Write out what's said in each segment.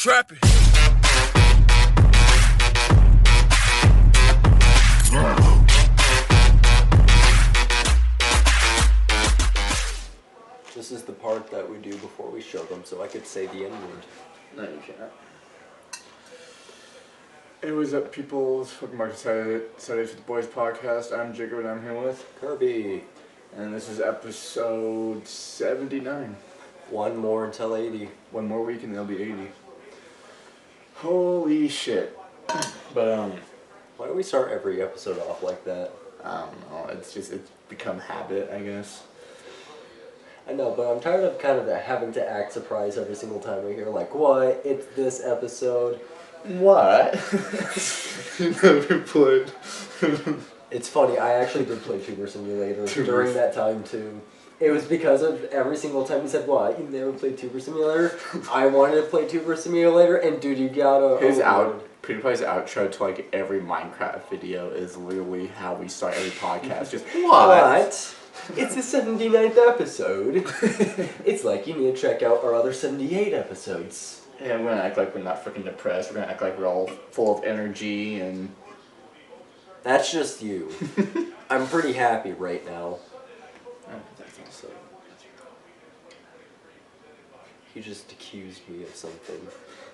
Trapping. This is the part that we do before we show them, so I could say the N-word. No, you can't. Hey, what's up, people? It's fucking Mark Saturdays with the Boys podcast. I'm Jacob, and I'm here with Kirby. And this is episode 79. One more until 80. One more week and it'll be 80. Holy shit. But, Why do we start every episode off like that? I don't know. It's become habit, I guess. I know, but I'm tired of kind of having to act surprised every single time we hear, like, what? It's this episode. What? You never played. It's funny, I actually did play Tuber Simulator during that time, too. It was because of every single time he said, what, you never played Tuber Simulator? I wanted to play Tuber Simulator, and dude, you gotta... PewDiePie's outro to like every Minecraft video is literally how we start every podcast. Just, what? It's the 79th episode. It's like you need to check out our other 78 episodes. Yeah, we're gonna act like we're not freaking depressed. We're gonna act like we're all full of energy and... That's just you. I'm pretty happy right now. So. He just accused me of something.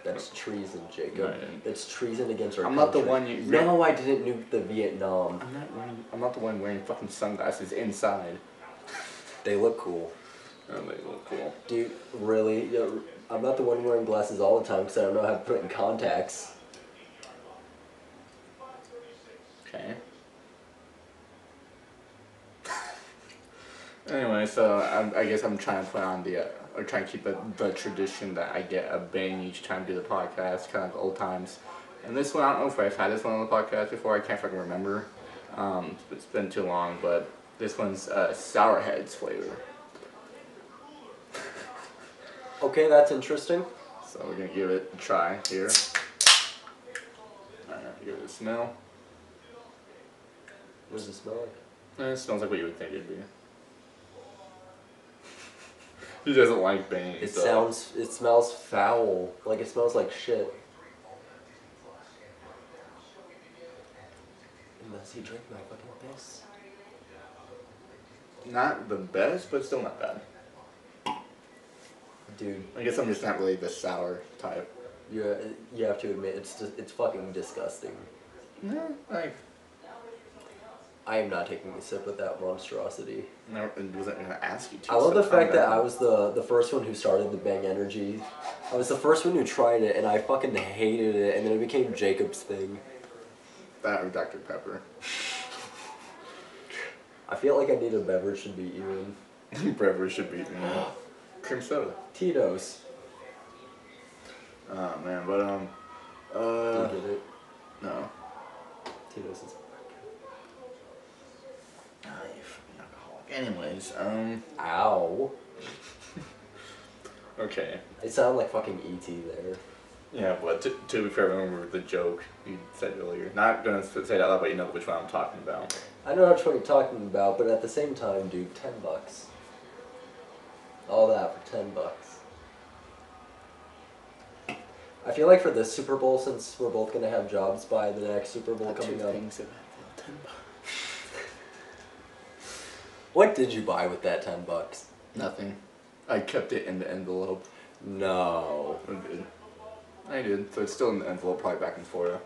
That's treason, Jacob. No, That's treason against our country. not the one you... No, I didn't nuke the Vietnam. I'm not the one wearing fucking sunglasses inside. They look cool. Oh, they look cool. Dude, really? I'm not the one wearing glasses all the time because I don't know how to put in contacts. Okay. Anyway, so I guess I'm trying to put on or trying to keep the tradition that I get a bang each time I do the podcast, kind of old times. And this one, I don't know if I've had this one on the podcast before, I can't fucking remember. It's been too long, but this one's Sour Heads flavor. Okay, that's interesting. So we're gonna give it a try here. Alright, give it a smell. What does it smell like? It smells like what you would think it'd be. He doesn't like bang. It smells foul. Like it smells like shit. Unless he drink my fucking piss. Not the best, but still not bad. Dude. I guess I'm just not really the sour type. You have to admit, it's fucking disgusting. No, like... I am not taking a sip of that monstrosity. No, I wasn't going to ask you to. I love the fact that I was the first one who started the Bang Energy. I was the first one who tried it, and I fucking hated it, and then it became Jacob's thing. That or Dr. Pepper. I feel like I need a beverage to beat you in. Beverage should beat me. Cream soda. Tito's. Oh, man, but, Do you get it? No. Tito's is... You fucking alcoholic. Anyways, Ow. Okay. It sounded like fucking E.T. there. Yeah, but to be fair, I remember the joke you said earlier. Not gonna say that out loud, but you know which one I'm talking about. I know which one you're talking about, but at the same time, dude, $10. All that for $10. I feel like for this Super Bowl, since we're both gonna have jobs by the next Super Bowl coming up. $10. What did you buy with that $10? Nothing. I kept it in the envelope. No. I did. So it's still in the envelope, probably back in Florida.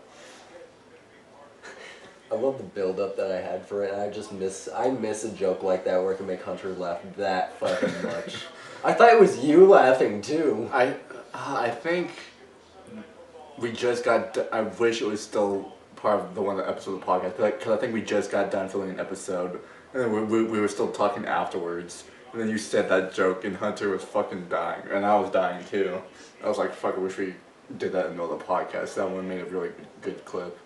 I love the build-up that I had for it, and I miss a joke like that where I can make Hunter laugh that fucking much. I thought it was you laughing, too. I think we just got... I wish it was still part of the one episode of the podcast, because I think we just got done filming an episode, and then we were still talking afterwards. And then you said that joke, and Hunter was fucking dying, and I was dying too. I was like, fuck, I wish we did that in the middle of the podcast. That one made a really good clip.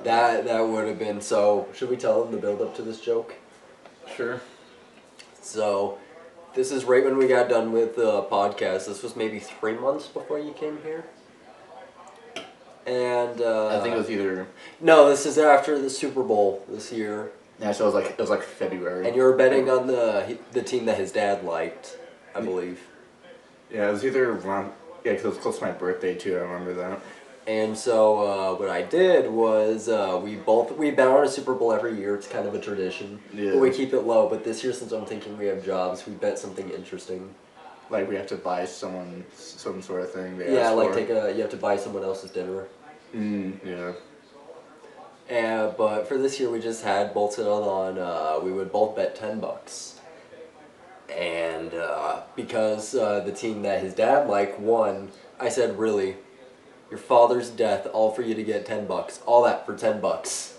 That would have been... So, should we tell them the build-up to this joke? Sure. So, this is right when we got done with the podcast. This was maybe 3 months before you came here. And, I think it was either... No, this is after the Super Bowl this year. Yeah, so it was like February. And you were betting on the team that his dad liked, I believe. Yeah, it was either around. Yeah, because it was close to my birthday too. I remember that. And so what I did was we bet on a Super Bowl every year. It's kind of a tradition. Yeah. But we keep it low. But this year, since I'm thinking we have jobs, we bet something interesting. Like we have to buy someone some sort of thing. Yeah, like you have to buy someone else's dinner. Yeah. But for this year, we just had both settled on we would both bet $10. And because the team that his dad liked won, I said, really, your father's death, all for you to get $10, all that for $10.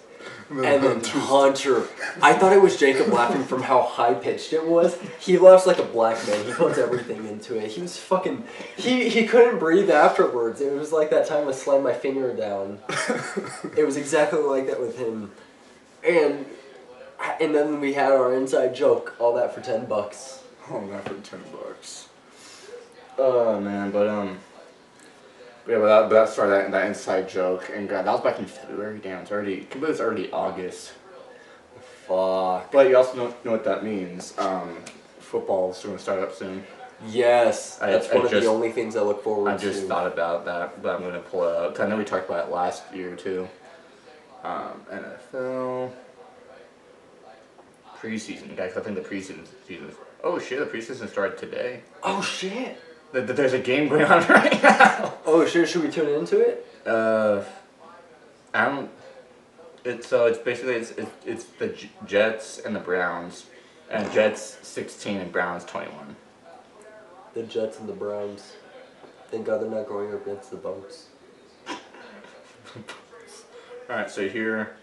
And then Hunter, I thought it was Jacob laughing from how high pitched it was. He laughs like a black man. He puts everything into it. He was fucking. He couldn't breathe afterwards. It was like that time I slammed my finger down. It was exactly like that with him, and then we had our inside joke. All that for $10. Oh, not for $10. Oh man, but yeah, but that started that inside joke, and God, that was back in February. Damn, it's already August. Fuck. But you also know what that means. Football's going to start up soon. Yes, that's one of the only things I look forward to. I just thought about that, but I'm going to pull it up. 'Cause I know we talked about it last year too. NFL preseason, guys. I think the preseason. Oh shit! The preseason started today. Oh shit! There's a game going on right now. Oh shit! Should we tune into it? I don't. It's basically it's the Jets and the Browns, and Jets 16 and Browns 21. The Jets and the Browns. Thank God they're not going up against the Bucks. All right, so here,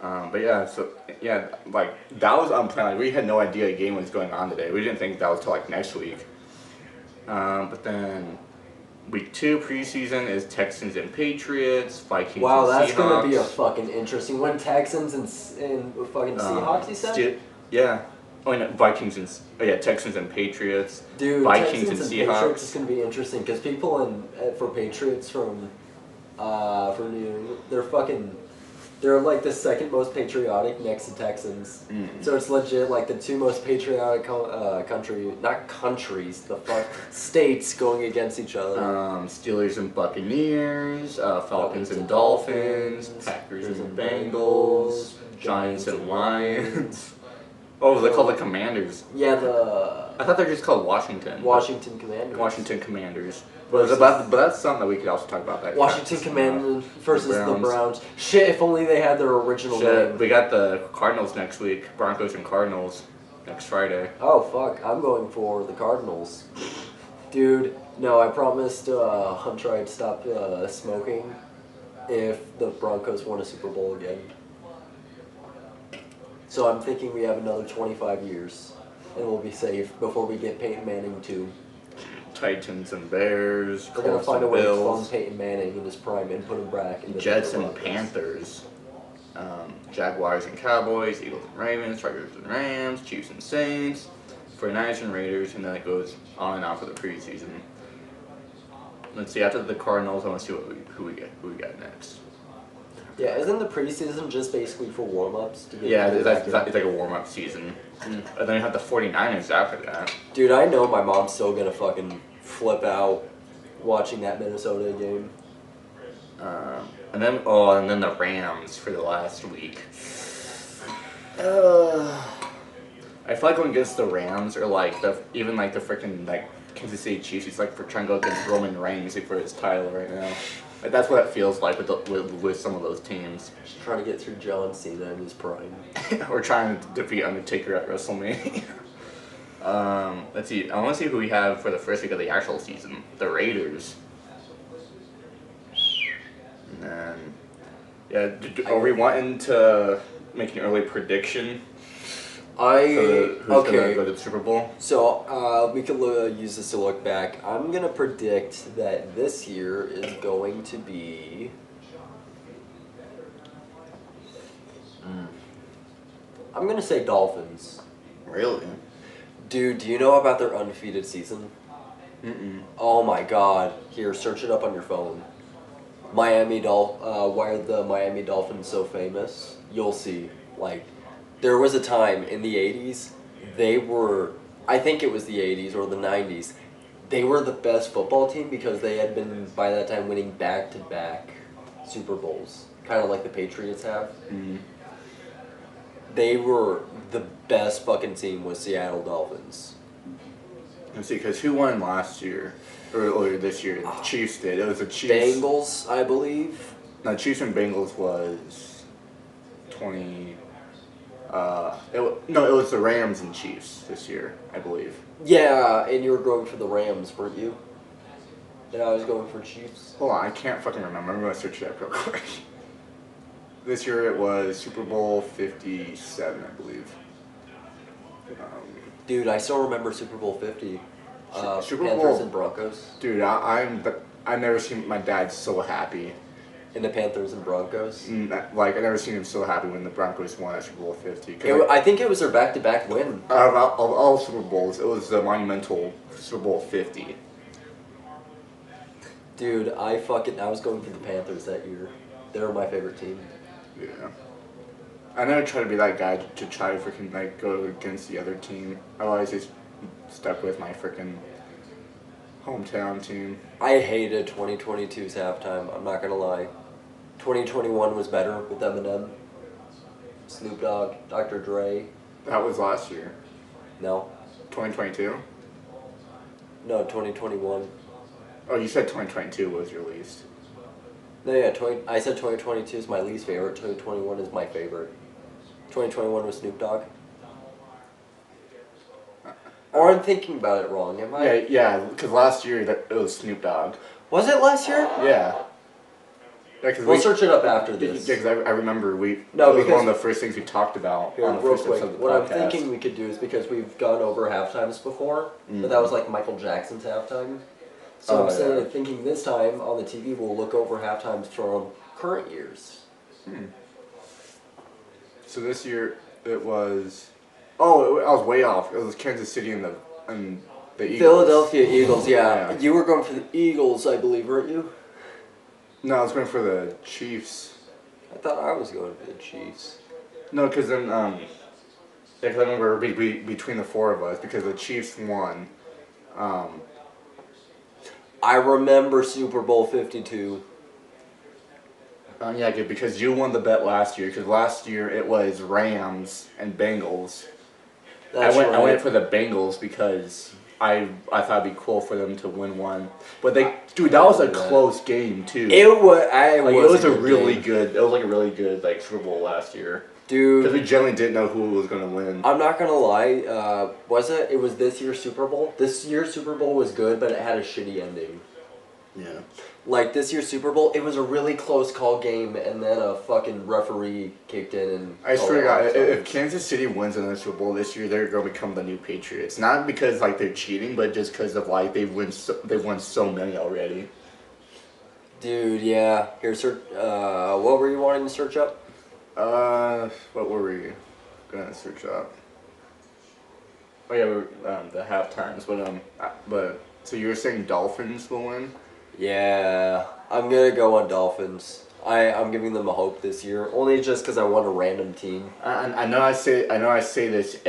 but yeah, like that was unplanned. Like, we had no idea a game was going on today. We didn't think that was till like next week. But then week 2 preseason is Texans and Patriots, Vikings. Wow, and that's Seahawks. gonna be a fucking interesting one. Texans and fucking Seahawks, you said? Yeah. Oh, no, Texans and Patriots. Dude, Vikings Texans and and Seahawks. Patriots is gonna be interesting because people for Patriots from New England, they're like the second most patriotic next to Texans. So it's legit like the two most patriotic states going against each other. Steelers and Buccaneers, Falcons and Dolphins, Packers and Bengals, Giants and Lions. Oh, they're called the Commanders. Yeah, I thought they're just called Washington. Washington Commanders. Washington Commanders. But that's something that we could also talk about. That Washington Commanders versus the Browns. Shit, if only they had their original name. We got the Cardinals next week. Broncos and Cardinals next Friday. Oh, fuck. I'm going for the Cardinals. Dude, no, I promised Hunter I'd stop smoking if the Broncos won a Super Bowl again. So I'm thinking we have another 25 years, and we'll be safe before we get Peyton Manning too. Titans and Bears. We're gonna find a way to clone Peyton Manning in his prime and put him back in the Jets and Panthers. Jaguars and Cowboys, Eagles and Ravens, Chargers and Rams, Chiefs and Saints, 49ers and Raiders, and then it goes on and on for the preseason. Let's see, after the Cardinals, I want to see who we got next. Yeah, isn't the preseason just basically for warm-ups? It's like a warm-up season. And then you have the 49ers after that. Dude, I know my mom's still gonna fucking flip out watching that Minnesota game. And then the Rams for the last week. I feel like going against the Rams or even the freaking Kansas City Chiefs. He's like trying to go against Roman Reigns for his title right now. Like, that's what it feels like with some of those teams. Just trying to get through John Cena in his prime. Or trying to defeat Undertaker at WrestleMania. Let's see. I want to see who we have for the first week of the actual season. The Raiders. And then, are we wanting to make an early prediction? Who's gonna go to the Super Bowl? So we could use this to look back. I'm gonna predict that this year is going to be. I'm gonna say Dolphins. Really? Dude, do you know about their undefeated season? Oh my God! Here, search it up on your phone. Why are the Miami Dolphins so famous? You'll see. There was a time in the 80s, I think it was the 80s or the 90s, They were the best football team because they had been, by that time, winning back-to-back Super Bowls. Kind of like the Patriots have. Mm-hmm. They were the best fucking team with Seattle Dolphins. Let's see, because who won last year? Or earlier this year? The Chiefs did. It was the Chiefs. Bengals, I believe. No, Chiefs and Bengals was 20... it was the Rams and Chiefs this year, I believe. Yeah, and you were going for the Rams, weren't you? And I was going for Chiefs. Hold on, I can't fucking remember. I'm going to search it up real quick. This year it was Super Bowl 57, I believe. Dude, I still remember Super Bowl 50. Super Panthers Bowl and Broncos. Dude, I've never seen my dad so happy. In the Panthers and Broncos. Like, I've never seen him so happy when the Broncos won at Super Bowl 50. I think it was their back-to-back win. Out of all Super Bowls, it was the monumental Super Bowl 50. Dude, I was going for the Panthers that year. They were my favorite team. Yeah. I never try to be that guy to try to freaking, like, go against the other team. I always just stuck with my freaking hometown team. I hated 2022's halftime, I'm not gonna lie. 2021 was better with Eminem, Snoop Dogg, Dr. Dre. That was last year. No. 2022? No, 2021. Oh, you said 2022 was released. No, yeah, I said 2022 is my least favorite, 2021 is my favorite. 2021 was Snoop Dogg. Or I'm thinking about it wrong, am I? Yeah, because last year it was Snoop Dogg. Was it last year? Yeah. We'll search it up after this. Yeah, because I remember it was because one of the first things we talked about here, on the real first quick, episode of the what podcast. I'm thinking we could do is because we've gone over halftimes before, but that was like Michael Jackson's halftime. So instead of thinking this time on the TV, we'll look over halftimes from current years. So this year it was... Oh, I was way off. It was Kansas City and the Eagles. Philadelphia Eagles, yeah. You were going for the Eagles, I believe, weren't you? No, I was going for the Chiefs. I thought I was going for the Chiefs. No, because then, because I remember between the four of us, because the Chiefs won. I remember Super Bowl 52. Yeah, because you won the bet last year, because last year it was Rams and Bengals. I went for the Bengals because I thought it'd be cool for them to win one. But that was a close game too. It was a really good Super Bowl last year. Dude, because we generally didn't know who was going to win. I'm not gonna lie. Was it? It was this year's Super Bowl. This year's Super Bowl was good, but it had a shitty ending. Yeah. Like this year's Super Bowl, it was a really close call game, and then a fucking referee kicked in and. I swear to God, if Kansas City wins another Super Bowl this year, they're going to become the new Patriots. Not because like they're cheating, but just because of like they've won so many already. Dude, yeah. Here, search. What were you wanting to search up? What were we gonna search up? Oh yeah, the half times, but so you were saying Dolphins will win? Yeah, I'm gonna go on Dolphins. I'm giving them a hope this year, only just because I want a random team. I know I say this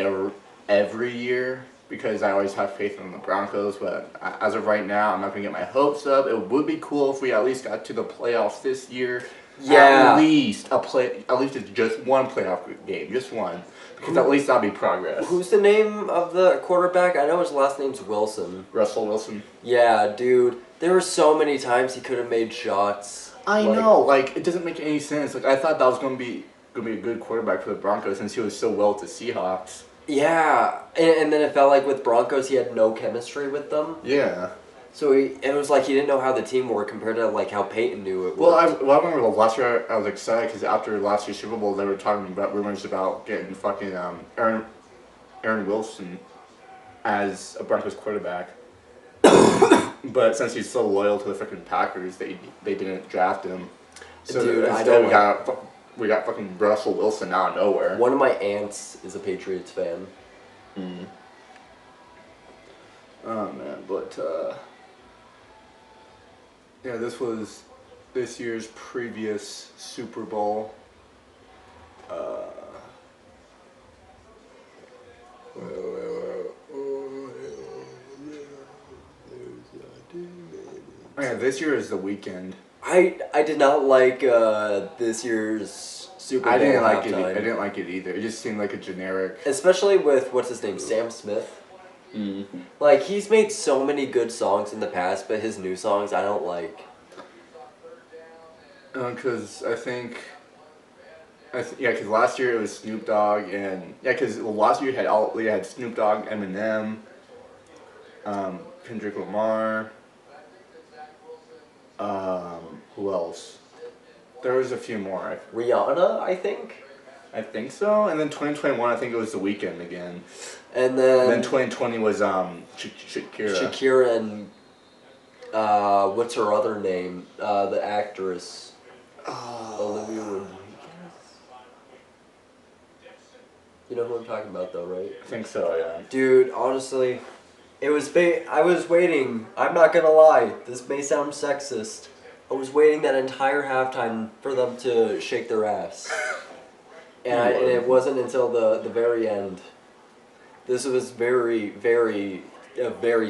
every year because I always have faith in the Broncos, but as of right now, I'm not gonna get my hopes up. It would be cool if we at least got to the playoffs this year. Yeah. At least it's just one playoff game, just one, because at least that'll be progress. Who's the name of the quarterback? I know his last name's Wilson. Russell Wilson. Yeah, dude. There were so many times he could have made shots. I know, like it doesn't make any sense. Like I thought that was gonna be a good quarterback for the Broncos since he was so well with the Seahawks. Yeah, and then it felt like with Broncos he had no chemistry with them. Yeah. So it was like he didn't know how the team worked compared to like how Peyton knew it. Well, I remember last year I was excited because after last year's Super Bowl they were talking about rumors about getting fucking Aaron Wilson as a Broncos quarterback. But since he's so loyal to the freaking Packers, they didn't draft him. So dude, instead we got fucking Russell Wilson out of nowhere. One of my aunts is a Patriots fan. Oh man, but yeah, this was this year's previous Super Bowl. Oh, yeah, this year is The Weeknd. I did not like this year's Super Bowl I didn't like it. halftime. I didn't like it either. It just seemed like a generic. Especially with what's his name, Sam Smith. Mm-hmm. Like he's made so many good songs in the past, but his new songs I don't like. Because I think. Because last year it was Snoop Dogg and because last year you had Snoop Dogg, Eminem, Kendrick Lamar. Who else? There was a few more. Rihanna, I think. I think so. And then 2021, I think it was The Weeknd again. And then 2020 was Shakira. Shakira and what's her other name? The actress. Olivia Rodrigo. You know who I'm talking about, though, right? I think so, yeah. Dude, honestly, it was I was waiting. I'm not gonna lie. This may sound sexist. I was waiting that entire halftime for them to shake their ass, and it wasn't until the very end. This was very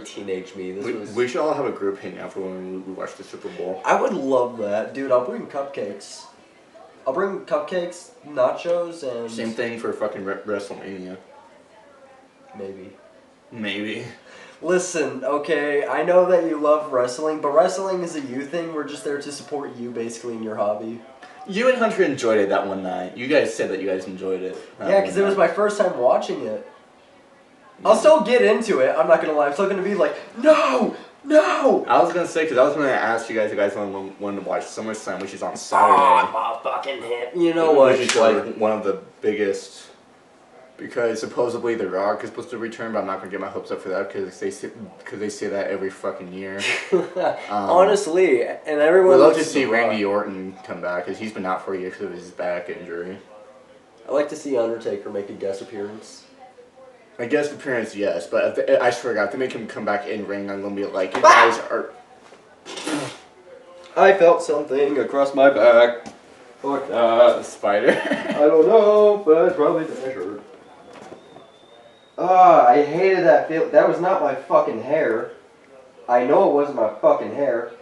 teenage me. We should all have a group hangout for when we watch the Super Bowl. I would love that, dude. I'll bring cupcakes. I'll bring cupcakes, nachos, and... Same thing for fucking WrestleMania. Maybe. Listen, okay, I know that you love wrestling, but wrestling is a you thing. We're just there to support you, basically, in your hobby. You and Hunter enjoyed it that one night. You guys said that you guys enjoyed it. Yeah, because it was my first time watching it. I'll still get into it, I'm not gonna lie. I'm still gonna be like, no! I was gonna say, because I was gonna ask you guys if you guys want to watch SummerSlam, which is on Saturday. Oh, fucking hit. You know what? Which is like one of the biggest, because supposedly The Rock is supposed to return, but I'm not gonna get my hopes up for that because they say that every fucking year. Honestly, and everyone. We'd love to see Randy Orton come back because he's been out for a year because of his back injury. I'd like to see Undertaker make a guest appearance. I guess appearance, yes, but I swear to God, if they make him come back in ring, I'm gonna be like, you guys are. I felt something across my back. Fuck that. A spider. I don't know, but it's probably the shirt. I hated that feel. That was not my fucking hair. I know it wasn't my fucking hair.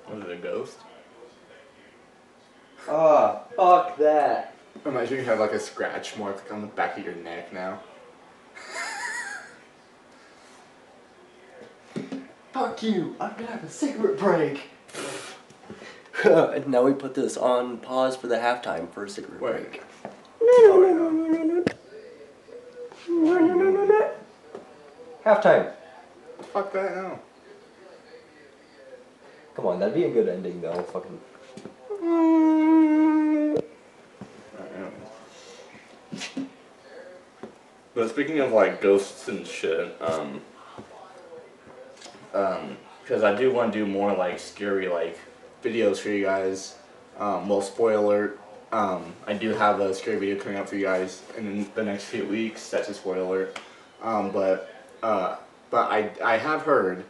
Was it a ghost? Fuck that. Imagine you have like a scratch mark on the back of your neck now. Fuck you! I'm gonna have a cigarette break! Now we put this on pause for the halftime for a cigarette break. Halftime! Fuck that, no. Come on, that'd be a good ending though. Fucking. But speaking of like ghosts and shit, because I do want to do more like scary like videos for you guys. Well, spoiler alert. I do have a scary video coming up for you guys in the next few weeks. That's a spoiler alert. But I have heard,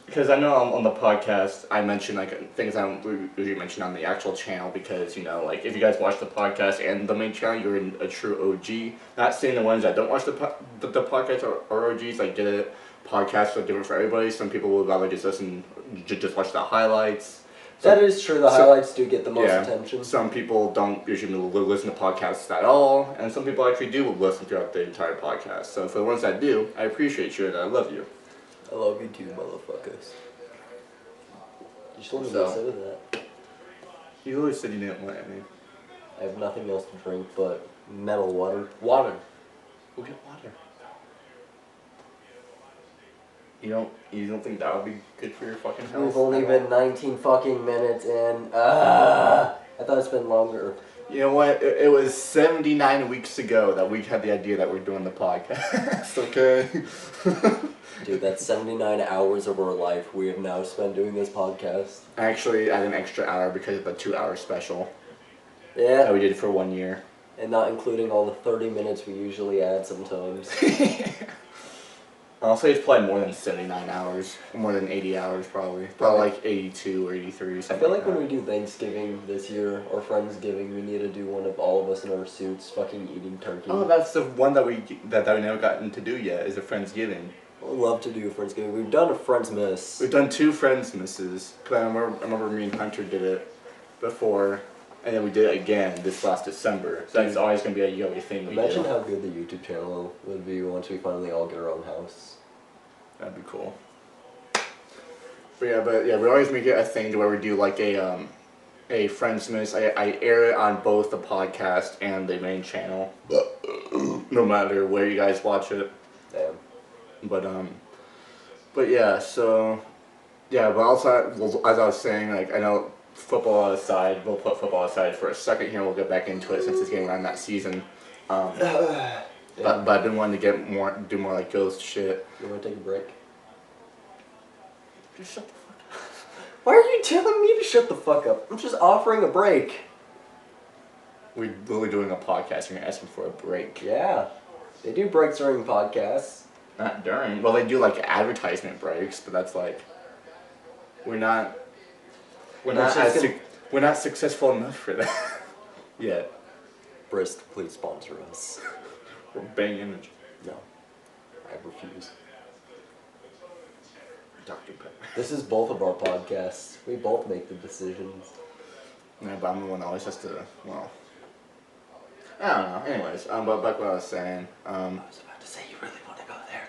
because I know on the podcast I mention like things I don't usually mention on the actual channel, because you know, like if you guys watch the podcast and the main channel, you're a true OG. Not saying the ones that don't watch the podcast are OGs. Like get it, podcasts are different for everybody. Some people will rather just just watch the highlights. That is true. The highlights do get the most attention. Some people don't usually listen to podcasts at all, and some people actually do listen throughout the entire podcast. So for the ones that do, I appreciate you and I love you. I love you too, motherfuckers. You still need to say that. You always said you didn't want any. I have nothing else to drink but metal water. Water. We'll get water. You don't think that would be good for your fucking health? We've only been 19 fucking minutes in. I thought it's been longer. You know what? It was 79 weeks ago that we had the idea that we're doing the podcast. Okay. Dude, that's 79 hours of our life we have now spent doing this podcast. I actually added an extra hour because of the 2-hour special. Yeah. That we did for 1 year. And not including all the 30 minutes we usually add sometimes. I'll say it's probably more than 79 hours. More than 80 hours, probably. Probably like 82 or 83 or something. I feel like when we do Thanksgiving this year, or Friendsgiving, we need to do one of all of us in our suits fucking eating turkey. Oh, that's the one that we never gotten to do yet, is a Friendsgiving. I would love to do a Friendsgiving. We've done a Friendsmas. We've done 2 Friendsmasses. Cause I remember me and Hunter did it before, and then we did it again this last December. So that's always gonna be a yearly thing. Imagine how good the YouTube channel would be once we finally all get our own house. That'd be cool. But yeah, we always make it a thing to where we do like a Friendsmas. I air it on both the podcast and the main channel, no matter where you guys watch it. Damn. But yeah, so yeah, but also as I was saying, like I know football aside, we'll put football aside for a second here. We'll get back into it since it's getting on that season. But I've been wanting to do more like ghost shit. You want to take a break? Just shut the fuck up. Why are you telling me to shut the fuck up? I'm just offering a break. We're literally doing a podcast and you're asking for a break. Yeah. They do breaks during podcasts. Not during. Well, they do like advertisement breaks, but that's like we're not successful enough for that yet. Brist, please sponsor us. We're Bang Energy. No. I refuse. Dr. Pepper. This is both of our podcasts. We both make the decisions. Yeah, but I'm the one that always has to, well, I don't know. Anyways, but back what I was saying. I was about to say, you really want to go there.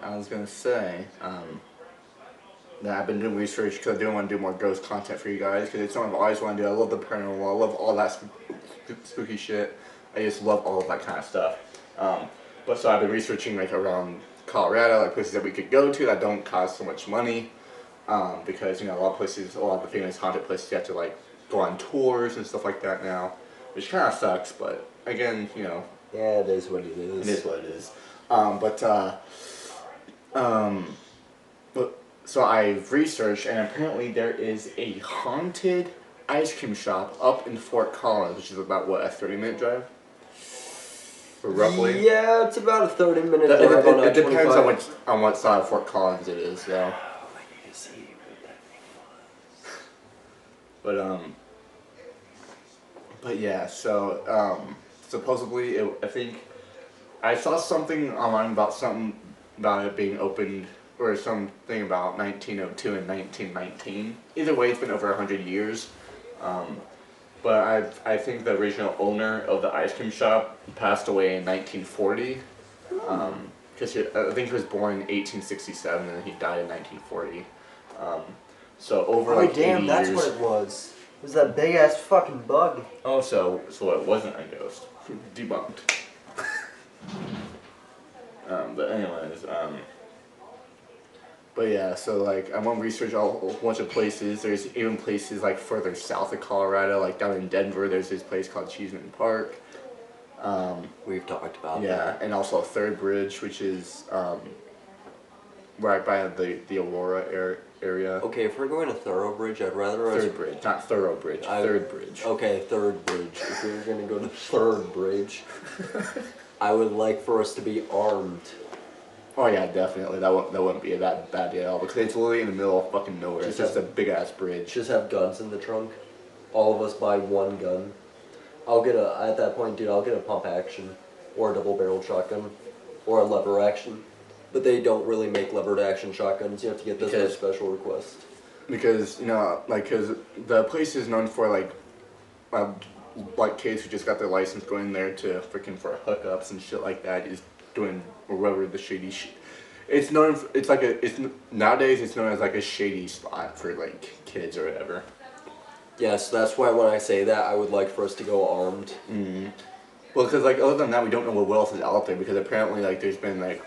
I was going to say, that I've been doing research because I do want to do more ghost content for you guys because it's something I've always wanted to do. I love the paranormal. I love all that spooky shit. I just love all of that kind of stuff. But so I've been researching like around Colorado, like places that we could go to that don't cost so much money. Because, you know, a lot of the famous haunted places you have to like go on tours and stuff like that now. Which kind of sucks, but again, you know. Yeah, it is what it is. It is what it is. So I've researched, and apparently there is a haunted ice cream shop up in Fort Collins, which is about, what, a 30-minute drive? Or roughly? Yeah, it's about a 30-minute drive on It depends on what side of Fort Collins it is, so. I need to see what that thing was. But yeah, so supposedly I think I saw something online about it being opened, or something about 1902 and 1919. Either way, it's been over 100 years. But I think the original owner of the ice cream shop passed away in 1940. Because I think he was born in 1867 and he died in 1940. So over like 80 years. That's what it was. It was that big ass fucking bug. Oh, so it wasn't a ghost. Debunked. But anyways, but yeah, so like I went to research a bunch of places. There's even places like further south of Colorado, like down in Denver. There's this place called Cheeseman Park. We've talked about that. Yeah, and also Third Bridge, which is right by the Aurora area. Okay, if we're going to Thoroughbridge, I'd rather Third Bridge, not Thoroughbridge. Third Bridge. Okay, Third Bridge. If we were going to go to Third Bridge, I would like for us to be armed. Oh yeah, definitely. That wouldn't be that bad at all because it's literally in the middle of fucking nowhere. It's just a big ass bridge. Just have guns in the trunk. All of us buy one gun. At that point, dude, I'll get a pump action, or a double barrel shotgun, or a lever action. But they don't really make levered action shotguns. You have to get this by special request. Because, you know, like, cause the place is known for like kids who just got their license going there to for hookups and shit like that. Is doing whatever the shady shit. It's known. Nowadays it's known as like a shady spot for like kids or whatever. Yes, that's why when I say that, I would like for us to go armed. Mm-hmm. Well, because like other than that, we don't know what else is out there because apparently like there's been like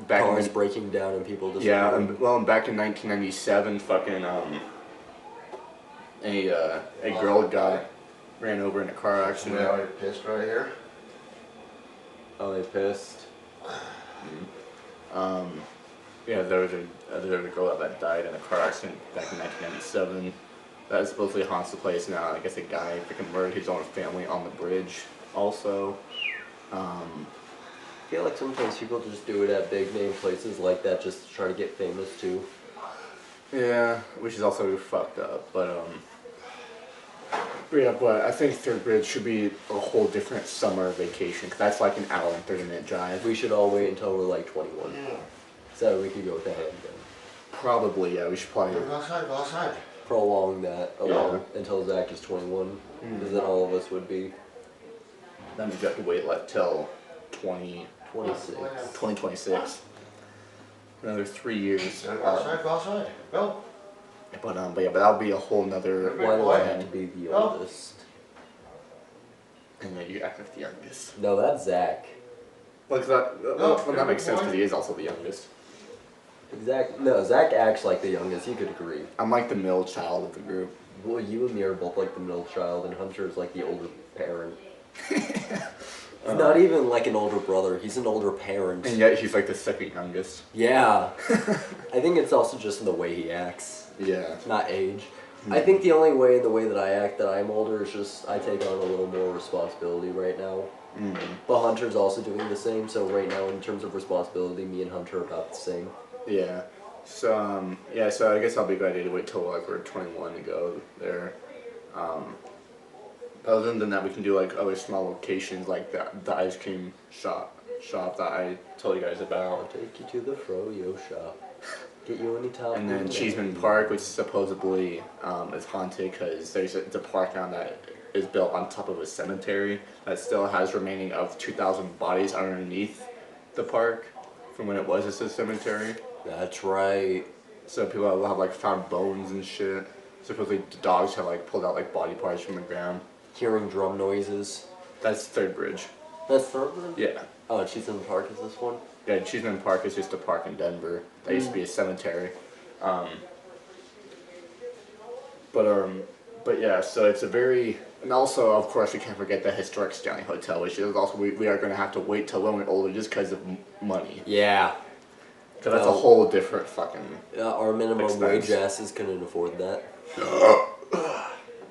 back cars breaking down and people just and back in 1997, fucking a girl ran over in a car accident. Yeah, I pissed right here. Oh, they pissed. Yeah, there was a girl that died in a car accident back in 1997. That supposedly haunts the place now. I guess a guy freaking murdered his own family on the bridge. Also, I feel like sometimes people just do it at big name places like that just to try to get famous too. Yeah, which is also fucked up. But I think Third Bridge should be a whole different summer vacation because that's like an hour and 30-minute drive. We should all wait until we're like 21. Yeah. So we could go with the handgun. Probably, yeah. We should probably. Go outside. Prolong that until Zach is 21. Because then all of us would be That means you have to wait till 2026. Another 3 years. Go outside. Go. But yeah, but that'll be a whole nother. Why do I have to be the oldest? And then you act like the youngest. No, that's Zach. Well, that makes sense because he is also the youngest. Exactly. No, Zach acts like the youngest. You could agree. I'm like the middle child of the group. Well, you and me are both like the middle child, and Hunter is like the older parent. He's not even like an older brother. He's an older parent. And yet he's like the second youngest. Yeah. I think it's also just in the way he acts. Yeah. Not age. I think the only way in the way that I act that I'm older is just I take on a little more responsibility right now. But Hunter's also doing the same, so right now in terms of responsibility, me and Hunter are about the same. Yeah. So so I guess I'll be glad to wait till like we're 21 to go there. Other than that, we can do like other small locations like the ice cream shop that I told you guys I'll about. take you to the Froyo shop. Get you any top. And then Cheeseman Park, which supposedly is haunted because it's a park now that is built on top of a cemetery that still has remaining of 2,000 bodies underneath the park from when it was just a cemetery. That's right. So people have like found bones and shit. Supposedly the dogs have like pulled out like body parts from the ground. Hearing drum noises. That's Third Bridge. That's third one? Yeah. Oh, Cheeseman Park is this one? Yeah, Cheeseman Park is just a park in Denver. That used to be a cemetery. But yeah, so it's a very, and also of course we can't forget the historic Stanley Hotel, which is also we are going to have to wait till when we're older just because of money. Yeah. Because that's a whole different fucking. Our minimum expense. wage asses couldn't afford that.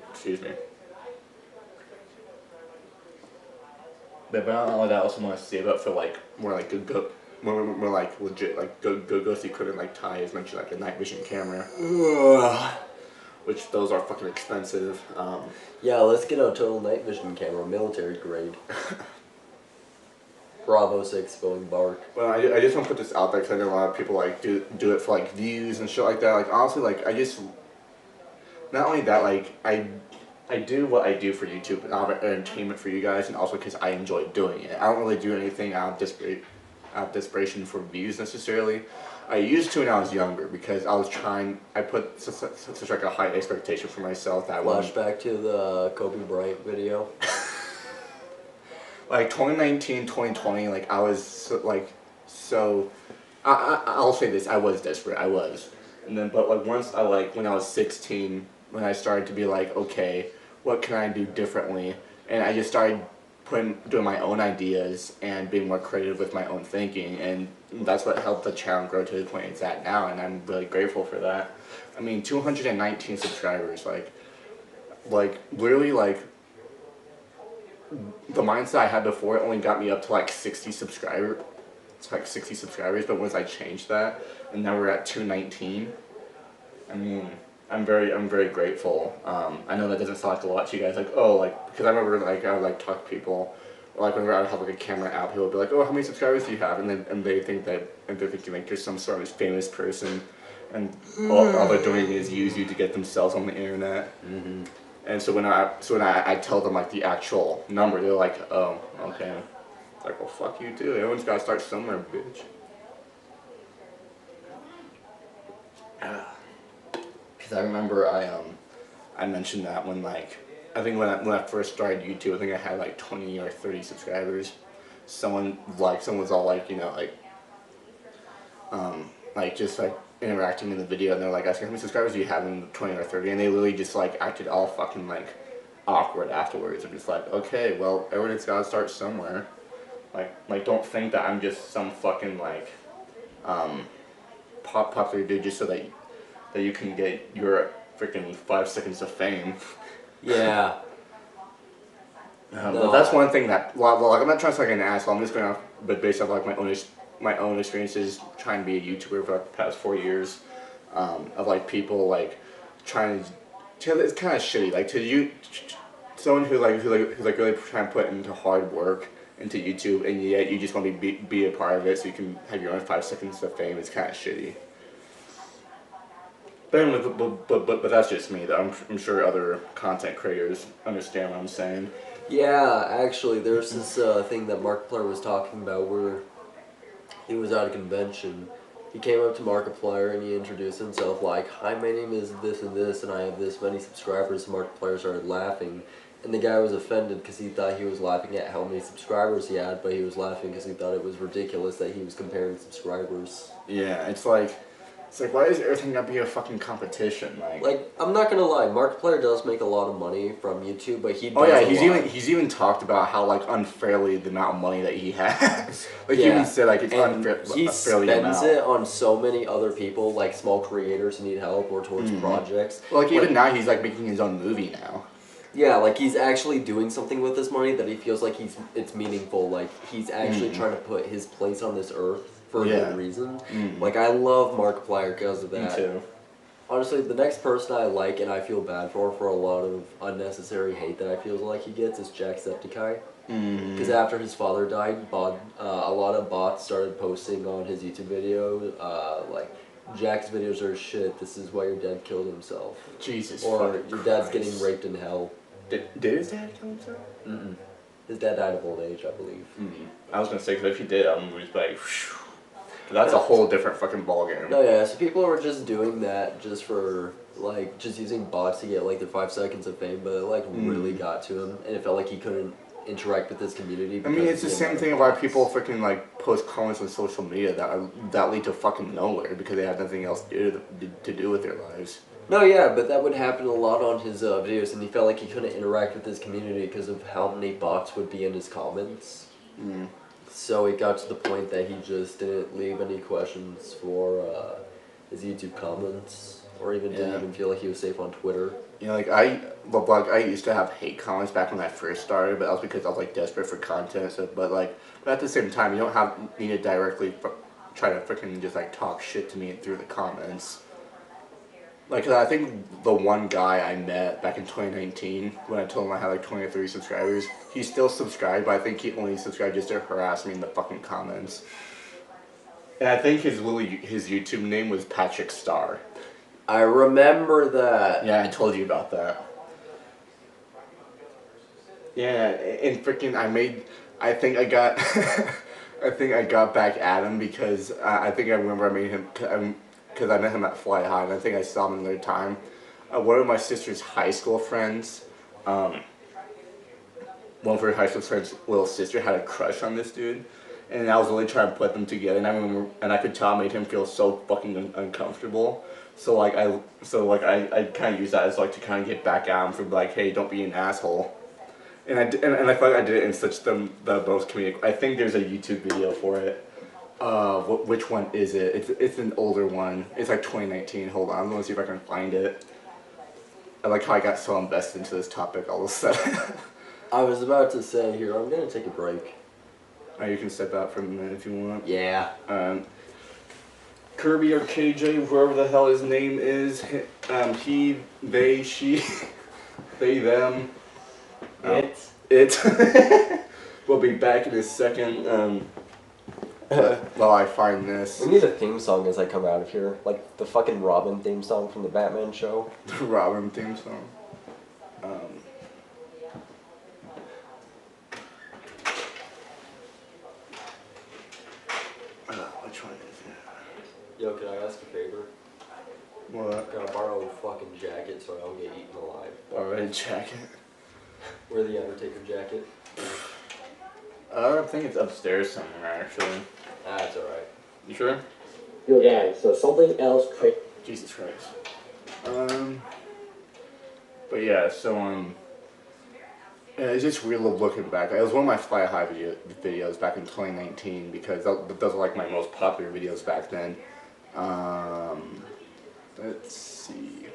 Excuse me. But not only that, I also want to save up for like more like more like legit like ghost equipment like Ty has mentioned, like a night vision camera. Which those are fucking expensive. Yeah, let's get a total night vision camera, military grade. Bravo 6 going bark. Well, I just want to put this out there because I know a lot of people like do it for like views and shit like that. Like honestly, like I just not only that, like I do what I do for YouTube and out of entertainment for you guys, and also because I enjoy doing it. I don't really do anything out of desperation for views necessarily. I used to when I was younger because I put such like a high expectation for myself that Flashback to the Kobe Bryant video. Like 2019, 2020, like I was I'll say this, I was desperate, I was. And then, but like once when I was 16, when I started to be like, okay, what can I do differently? And I just started doing my own ideas and being more creative with my own thinking, and that's what helped the channel grow to the point it's at now, and I'm really grateful for that. I mean, 219 subscribers, like literally like the mindset I had before it only got me up to like 60 subscribers. It's like 60 subscribers, but once I changed that, and now we're at 219. I mean, I'm very grateful. I know that doesn't sound like a lot to you guys, like, oh, like, because I remember, like, I would, like, talk to people, or, like, whenever I would have, like, a camera out, people would be like, oh, how many subscribers do you have? And they think that, and they're thinking, like, you're some sort of famous person, and all they're doing is use you to get themselves on the internet. Mm-hmm. And so when I tell them, like, the actual number, they're like, oh, okay. It's like, well, fuck you, too. Everyone's got to start somewhere, bitch. Because I remember I mentioned that when, like, I think when I first started YouTube, I think I had like 20 or 30 subscribers. Someone was all like, you know, like just like interacting in the video, and they're like asking how many subscribers do you have in 20 or 30, and they literally just like acted all fucking like awkward afterwards. I'm just like, okay, well, everyone's gotta start somewhere. Like don't think that I'm just some fucking like popular dude just so that you can get your freaking 5 seconds of fame. Yeah. No. But that's one thing that, well, like, I'm not trying to sound like an asshole. I'm just going off, but based off like my own experiences trying to be a YouTuber for like the past 4 years, of like people like trying to, it's kind of shitty. Like someone who's really trying to put into hard work into YouTube, and yet you just want to be a part of it so you can have your own 5 seconds of fame. It's kind of shitty. But that's just me, though. I'm sure other content creators understand what I'm saying. Yeah, actually, there's this thing that Markiplier was talking about where he was at a convention. He came up to Markiplier and he introduced himself like, "Hi, my name is this and this, and I have this many subscribers." Markiplier started laughing, and the guy was offended because he thought he was laughing at how many subscribers he had, but he was laughing because he thought it was ridiculous that he was comparing subscribers. Yeah, it's like, why is everything gotta be a fucking competition? Like, I'm not gonna lie, Markiplier does make a lot of money from YouTube, but he does he's even talked about how like unfairly the amount of money that he has. Like yeah. he even said like it's and unfairly he spends amount. it on so many other people, like small creators who need help or towards projects. Well, like even now he's like making his own movie now. Yeah, like he's actually doing something with this money that he feels like it's meaningful. Like he's actually trying to put his place on this earth for a good reason. Like I love Markiplier because of that. Me too. Honestly, the next person I like and I feel bad for a lot of unnecessary hate that I feel like he gets is Jacksepticeye. Because after his father died, a lot of bots started posting on his YouTube video, like, "Jack's videos are shit, this is why your dad killed himself." Jesus. Or, "Your dad's Christ. getting raped in hell." Did his dad kill himself? Mm-mm. His dad died of old age, I believe. I was gonna say, because if he did, I'm gonna be like, whew. That's a whole different fucking ballgame. No, yeah, so people were just doing that just for, like, just using bots to get, like, their 5 seconds of fame, but it, like, really got to him, and it felt like he couldn't interact with his community. I mean, it's the same thing why people freaking, like, post comments on social media that lead to fucking nowhere because they have nothing else to do with their lives. No, yeah, but that would happen a lot on his videos, and he felt like he couldn't interact with his community because of how many bots would be in his comments. So it got to the point that he just didn't leave any questions for his YouTube comments, or even didn't even feel like he was safe on Twitter. You know, I used to have hate comments back when I first started, but that was because I was like desperate for content. So, but at the same time, you don't need to directly try to freaking just like talk shit to me through the comments. Like, I think the one guy I met back in 2019, when I told him I had like 20 or 30 subscribers, he still subscribed, but I think he only subscribed just to harass me in the fucking comments. And I think his YouTube name was Patrick Starr. I remember that. Yeah, I told you about that. Yeah, and freaking I think I got, I think I got back at him because I think I remember I made him, because I met him at Fly High, and I think I saw him another time. One of my sister's high school friends, one of her high school friends' little sister had a crush on this dude, and I was really trying to put them together, and I remember, and I could tell I made him feel so fucking uncomfortable. So I kind of used that as like to kind of get back at him for like, hey, don't be an asshole. And I felt like I did it in such the most comedic. I think there's a YouTube video for it. Which one is it? It's an older one. It's like 2019. Hold on, I'm gonna see if I can find it. I like how I got so invested into this topic all of a sudden. I was about to say here, I'm gonna take a break. You can step out for a minute if you want. Yeah. Kirby or KJ, whoever the hell his name is, he, they, she, they, them. It. We'll be back in a second. While I find this. We need a theme song as I come out of here. Like the fucking Robin theme song from the Batman show. The Robin theme song. Which one is it? Yo, can I ask a favor? What? Can I borrow a fucking jacket so I don't get eaten alive? Alright, jacket. Wear the Undertaker jacket. I think it's upstairs somewhere, actually. That's alright. You sure? Yeah, so something else crazy. Jesus Christ. But yeah, so, yeah, it's just weird looking back. It was one of my Fly High videos back in 2019 because those are like my most popular videos back then. Let's see.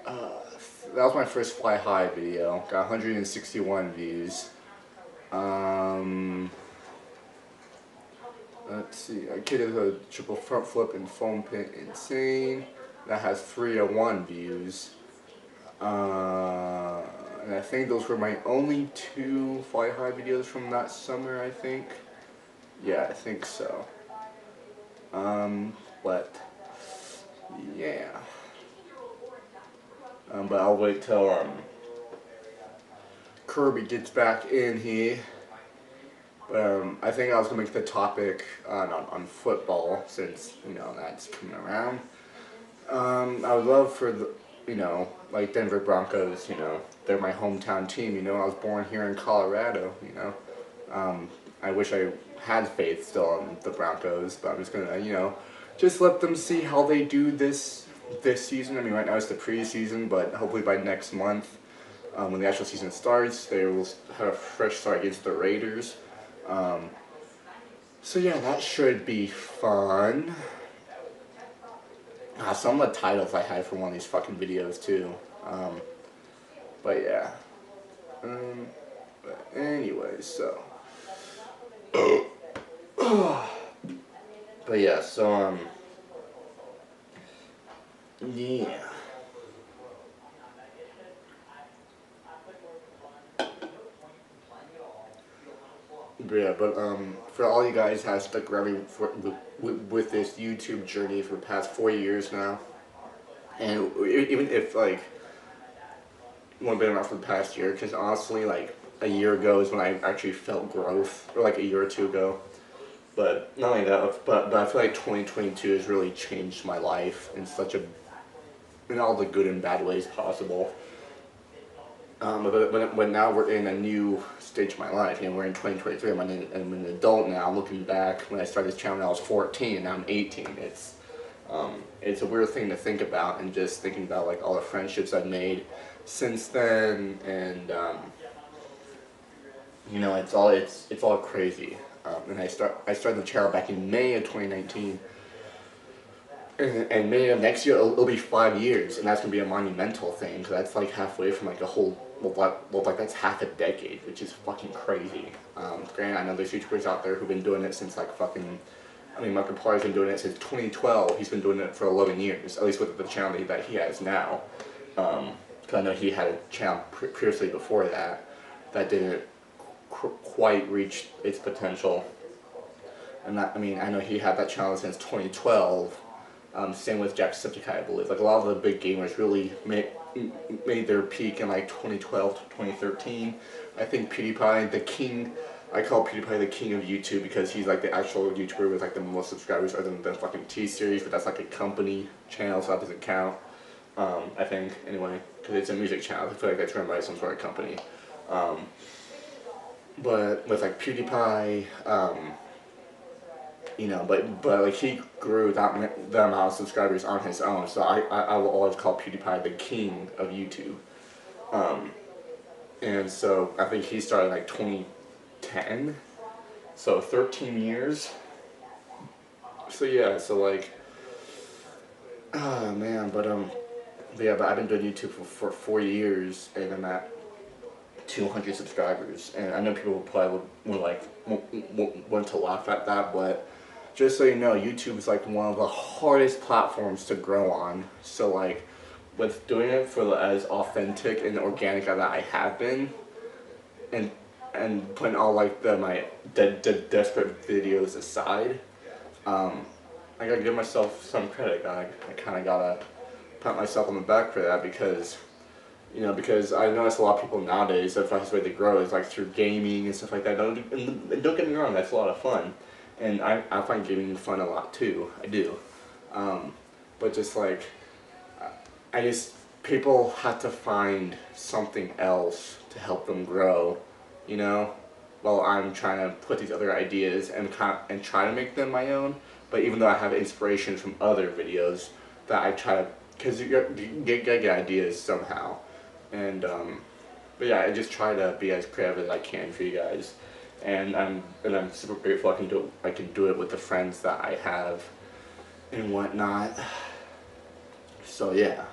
That was my first Fly High video. Got 161 views. Let's see. I did a triple front flip and foam pin insane. That has 301 views. And I think those were my only 2 Fly High videos from that summer, I think. Yeah, I think so. But yeah. But I'll wait till Kirby gets back in here. I think I was gonna make the topic on football, since that's coming around. I would love for the like Denver Broncos. They're my hometown team. I was born here in Colorado. I wish I had faith still in the Broncos, but I'm just gonna just let them see how they do this season. I mean, right now it's the preseason, but hopefully by next month, when the actual season starts, they will have a fresh start against the Raiders. So yeah, that should be fun. Some of the titles I had for one of these fucking videos too. But yeah. But anyways, so. But yeah, so yeah. But for all you guys who have stuck around me with this YouTube journey for the past 4 years now, and even if like you have been around for the past year, because honestly, like a year ago is when I actually felt growth, or like a year or two ago. But not only that, but I feel like 2022 has really changed my life in in all the good and bad ways possible. But now we're in a new stage of my life. We're in 2023. I'm an adult now. I'm looking back when I started this channel when I was 14, and now I'm 18. It's a weird thing to think about, and just thinking about like all the friendships I've made since then, and it's all crazy. And I started the channel back in May of 2019. And May of next year, it'll be 5 years, and that's gonna be a monumental thing. So that's like halfway from like a whole, like that's half a decade, which is fucking crazy. Granted, I know there's YouTubers out there who've been doing it since like fucking. I mean, Markiplier's been doing it since 2012. He's been doing it for 11 years, at least with the channel that he has now. Because I know he had a channel previously before that didn't quite reach its potential. And I know he had that channel since 2012. Same with Jacksepticeye, I believe. Like a lot of the big gamers really made their peak in like 2012 to 2013. I think PewDiePie, the king. I call PewDiePie the king of YouTube because he's like the actual YouTuber with like the most subscribers other than the fucking T-Series, but that's like a company channel, so that doesn't count. I think, anyway, because it's a music channel. I feel like that's run by some sort of company. But with like PewDiePie, but like he grew that amount of subscribers on his own, so I will always call PewDiePie the king of YouTube. And so I think he started like 2010, so 13 years. So yeah, so like, oh man, but I've been doing YouTube for 4 years, and I'm at 200 subscribers, and I know people probably would want to laugh at that, but just so you know, YouTube is like one of the hardest platforms to grow on. So like, with doing it for as authentic and organic as I have been, and putting all like my desperate videos aside, I gotta give myself some credit. I kind of gotta pat myself on the back for that, because I notice a lot of people nowadays, the fastest way to grow is like through gaming and stuff like that. And don't get me wrong, that's a lot of fun. And I find gaming fun a lot too. I do. But just like, people have to find something else to help them grow, while I'm trying to put these other ideas and try to make them my own. But even though I have inspiration from other videos, that I try to, because you get ideas somehow. And but yeah, I just try to be as creative as I can for you guys, and I'm super grateful I can do it with the friends that I have and whatnot. So yeah.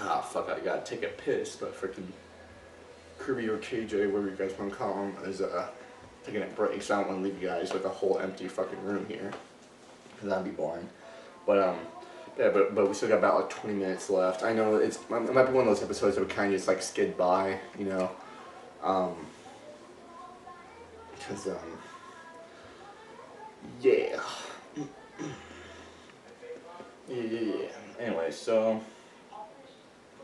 Ah fuck, I gotta take a piss, but freaking Kirby or KJ, whatever you guys want to call him, is taking a break, so I don't want to leave you guys with a whole empty fucking room here, because that'd be boring. But Yeah, but we still got about like 20 minutes left. I know it might be one of those episodes that we kind of just like skid by, you know, because yeah. Yeah. Anyway, so,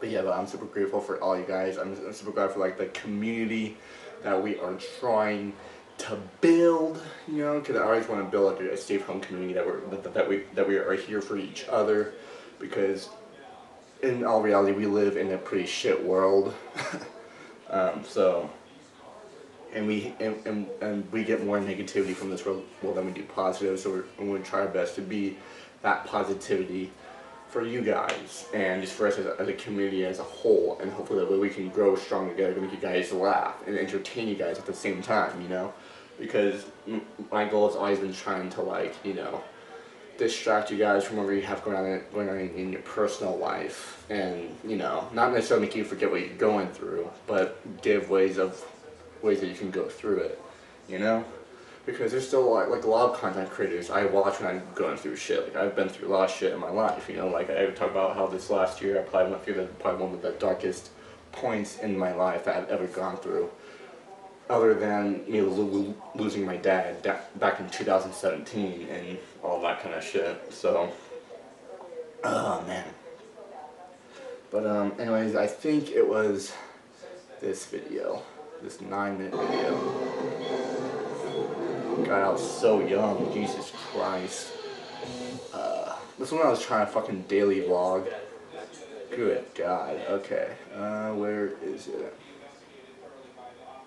but I'm super grateful for all you guys. I'm super glad for like the community that we are trying to build. You know, because I always want to build like a safe home community that we are here for each other, because in all reality we live in a pretty shit world. So. And we get more negativity from this world than we do positive. So we're going to try our best to be that positivity for you guys and just for us as a community as a whole. And hopefully that way we can grow strong together to make you guys laugh and entertain you guys at the same time. You know, because my goal has always been trying to like distract you guys from whatever you have going on in your personal life, and not necessarily make you forget what you're going through, but give ways that you can go through it, because there's still like a lot of content creators I watch when I'm going through shit. Like I've been through a lot of shit in my life, like I talk about how this last year I probably went through probably one of the darkest points in my life that I've ever gone through, other than me losing my dad back in 2017 and all that kind of shit. So, oh man. But anyways, I think it was this video. This 9-minute video. God, I was so young. Jesus Christ. This one I was trying to fucking daily vlog. Good God. Okay. Where is it?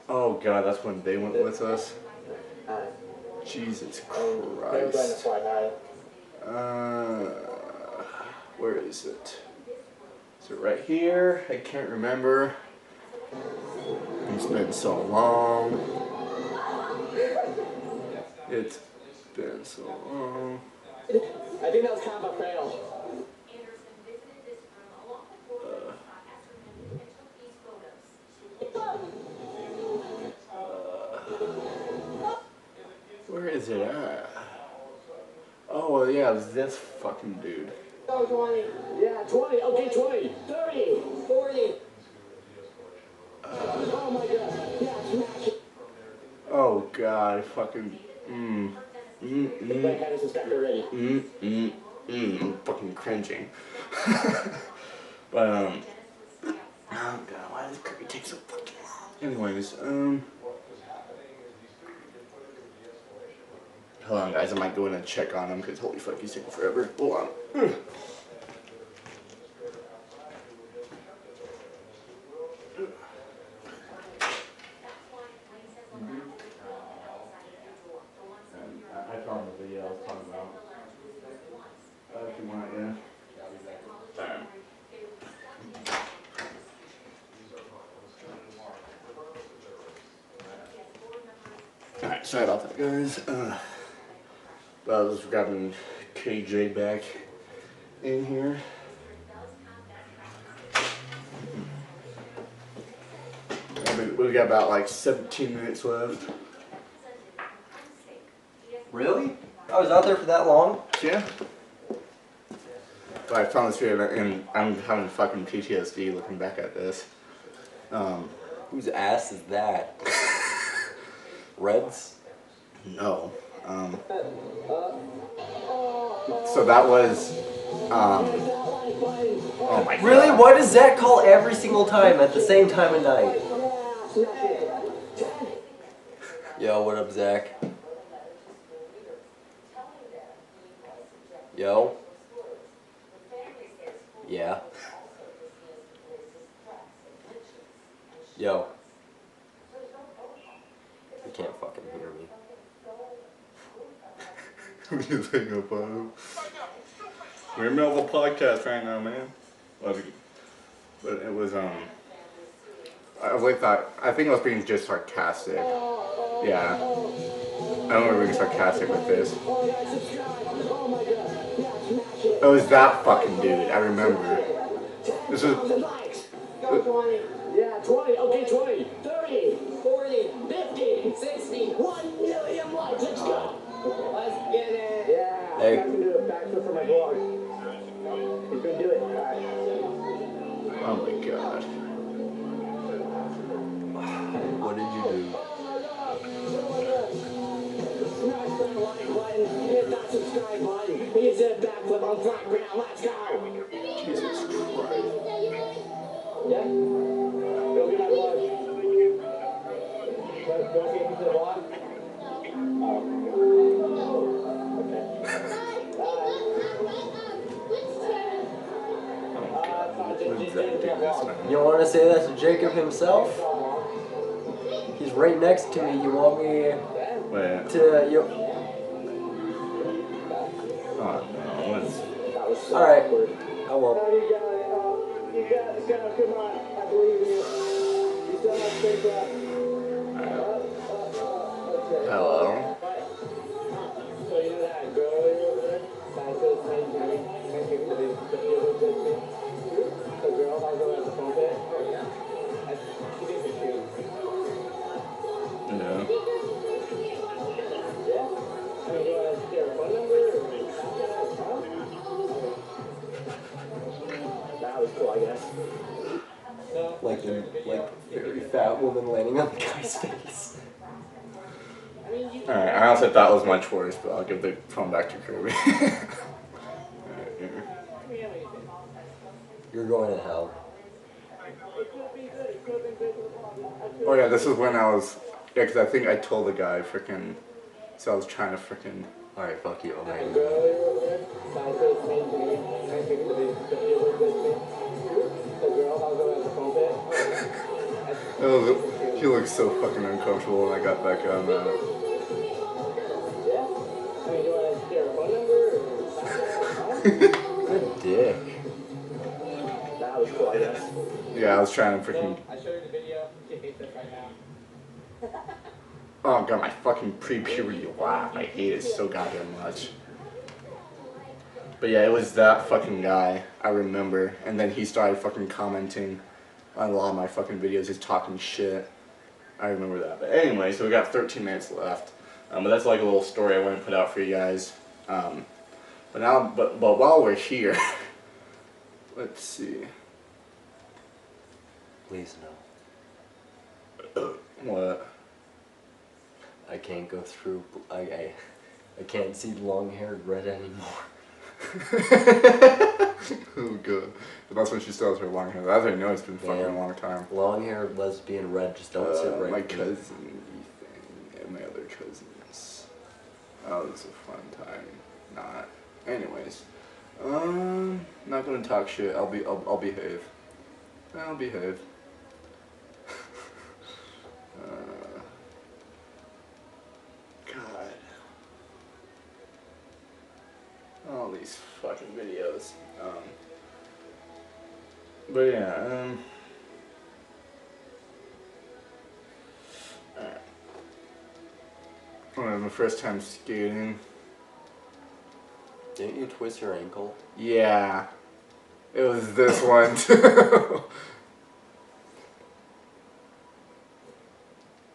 Oh God, that's when they went with us. Jesus Christ. Where is it? Is it right here? I can't remember. It's been so long. It's been so long. I think that was kind of a fail. Where is it at? Oh, well, yeah, it's this fucking dude. Oh, 20. Yeah, 20. Okay, 20. 30. 40. Oh my God. Yeah, smash it. Oh God, fucking. I'm fucking cringing. But oh God, why does Kirby take so fucking long? Anyways, hold on, guys. I might go in and check on him because holy fuck, he's taking forever. Hold on. I found the video I was talking about. If you want, yeah. Alright, sorry about that, guys. But I was grabbing KJ back in here. We got about like 17 minutes left. Really? I was out there for that long? Yeah. But I found this video and I'm having fucking PTSD looking back at this. Whose ass is that? Reds? No. So that was, oh my God. Really? Why does Zach call every single time at the same time of night? Yo, what up, Zach? Yo? Yeah? Yo? You can't fucking hear me. We just hang up on him. We're in the middle of a podcast right now, man. But it was, I really thought, I think I was being just sarcastic. Yeah. I don't remember being sarcastic with this. It was that fucking dude, I remember. This was... Yeah, 20. Okay, 20. 30. 40. 50. 60. 1 million likes. Let's go. Let's get it. Yeah. Hey. I can do a backflip for my blog. God. What did you do? Smash that like button, hit that subscribe button. He's a backflip on flat ground. Let's go. Jesus Christ. Yeah? Go get that blood. Go get into the block. What does that do this now? You want to say that to Jacob himself? He's right next to me. You want me Wait. to you? Oh, no. What's... All right. I won't. You got it. Come on. I believe in you. You still have faith left. Hello? So you know that girl over there? That says thank you. Thank you for the little good thing. The girl I go at the phone pit? She thinks it's cute. Yeah. Yeah? I mean, do you want to get her phone number? Huh? That was cool, I guess. Like a very fat woman landing on the guy's face. Alright, I honestly thought it was my choice, but I'll give the phone back to Kirby. Alright, here. You're going to hell. Oh yeah, this is when I was... Yeah, because I think I told the guy frickin'... So I was trying to frickin'... Alright, fuck you. The Okay. girl over there? That says thank you. Thank you for the little good thing. The girl I go at the phone pit? He looked so fucking uncomfortable when I got back on that. Yeah? I mean, do you want to get her phone number? What a dick. That was cool, I guess. Yeah, I was trying to frickin'... I showed her the video. She hates it right now. Oh god, my fucking pre-puberty laugh. I hate it so goddamn much. But yeah, it was that fucking guy, I remember. And then he started fucking commenting on a lot of my fucking videos, just talking shit. I remember that. But anyway, so we got 13 minutes left. But that's like a little story I want to put out for you guys. But while we're here, let's see. Please no. What? I can't go through. I can't see long-haired red anymore. Oh good. But that's when she still has her long hair. That's how I know it's been fucking Damn. a long time. Long-haired lesbian red just don't sit right. My with me. cousin Ethan and my other cousins. Oh, it was a fun time. Not. Anyways, not gonna talk shit. I'll behave. I'll behave. God. All these fucking videos. But yeah, alright. My first time skating. Didn't you twist your ankle? Yeah. It was this one too.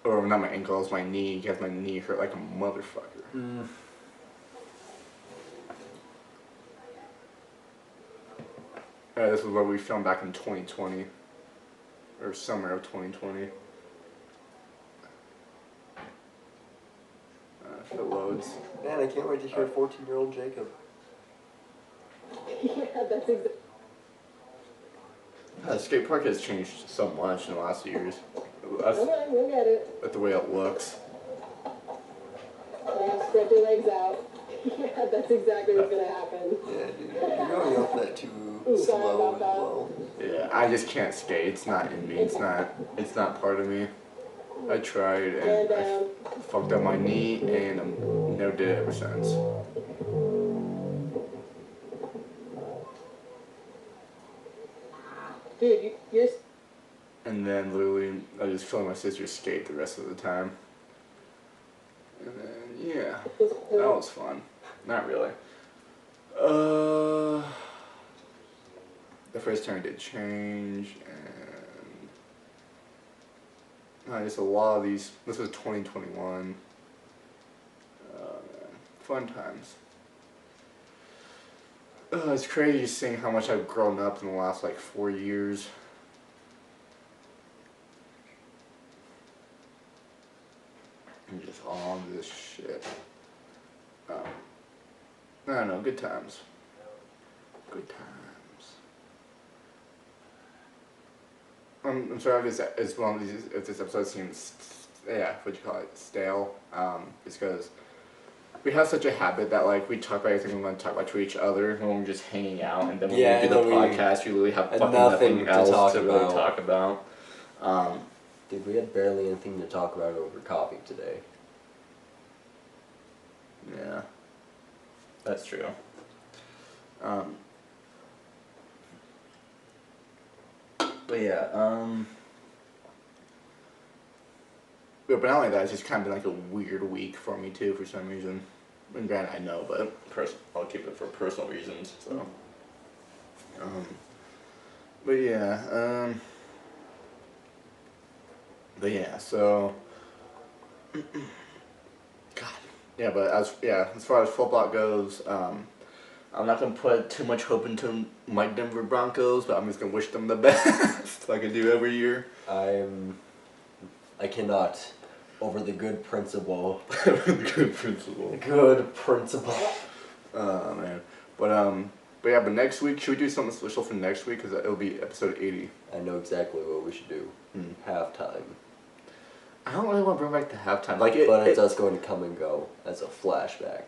Or not my ankle, it was my knee, because my knee hurt like a motherfucker. Mm. This is what we filmed back in 2020. Or summer of 2020. If it loads. Man, I can't wait to hear 14-year-old Jacob. Yeah, that's exactly. The skate park has changed so much in the last years. That's Okay, we'll get it. the way it looks. Yeah, spread your legs out. Yeah, that's exactly what's gonna happen. Yeah, dude, you're going up that too Ooh, sorry slow about as that. well. Yeah, I just can't skate. It's not in me. It's not part of me. I tried and I fucked up my knee and I'm never did it ever since. Dude, you're. And then literally I just felt my sister skate the rest of the time. And then yeah, that was fun. Not really. The first time I did change and just a lot of these. This was 2021. Fun times. It's crazy seeing how much I've grown up in the last like 4 years. And just all this shit. I don't know, good times. Good times. I'm sorry if this episode seems, what you call it, stale. It's because we have such a habit that like we talk about everything we want to talk about to each other when we're just hanging out, and then when we do the podcast, we really have fucking nothing else to really talk about. Dude, we had barely anything to talk about over coffee today. Yeah, that's true. But yeah, but not only that, it's just kind of been like a weird week for me too for some reason. And granted, I know, but I'll keep it for personal reasons. So, but yeah, so, God, yeah, but as far as football goes, I'm not gonna put too much hope into my Denver Broncos, but I'm just gonna wish them the best, like I do every year. I cannot, over the good principle. Good principle. Good principle. Oh man, but next week, should we do something special for next week? Because it'll be episode 80. I know exactly what we should do. Halftime. I don't really want to bring back the halftime. But it's us going to come and go as a flashback.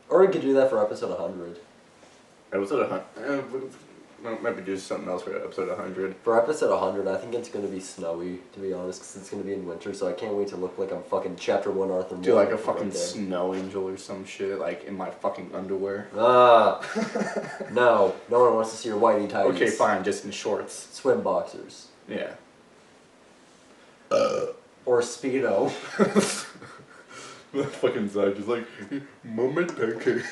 Or we could do that for episode 100. Episode 100. Maybe do something else for episode 100. For episode 100, I think it's going to be snowy, to be honest, because it's going to be in winter, so I can't wait to look like I'm fucking Chapter 1 Arthur. Do like a fucking snow angel or some shit, like in my fucking underwear. No. No one wants to see your whitey tighties. Okay, fine, just in shorts. Swim boxers. Yeah. Or Speedo. Fucking Zach is like, moment pancake.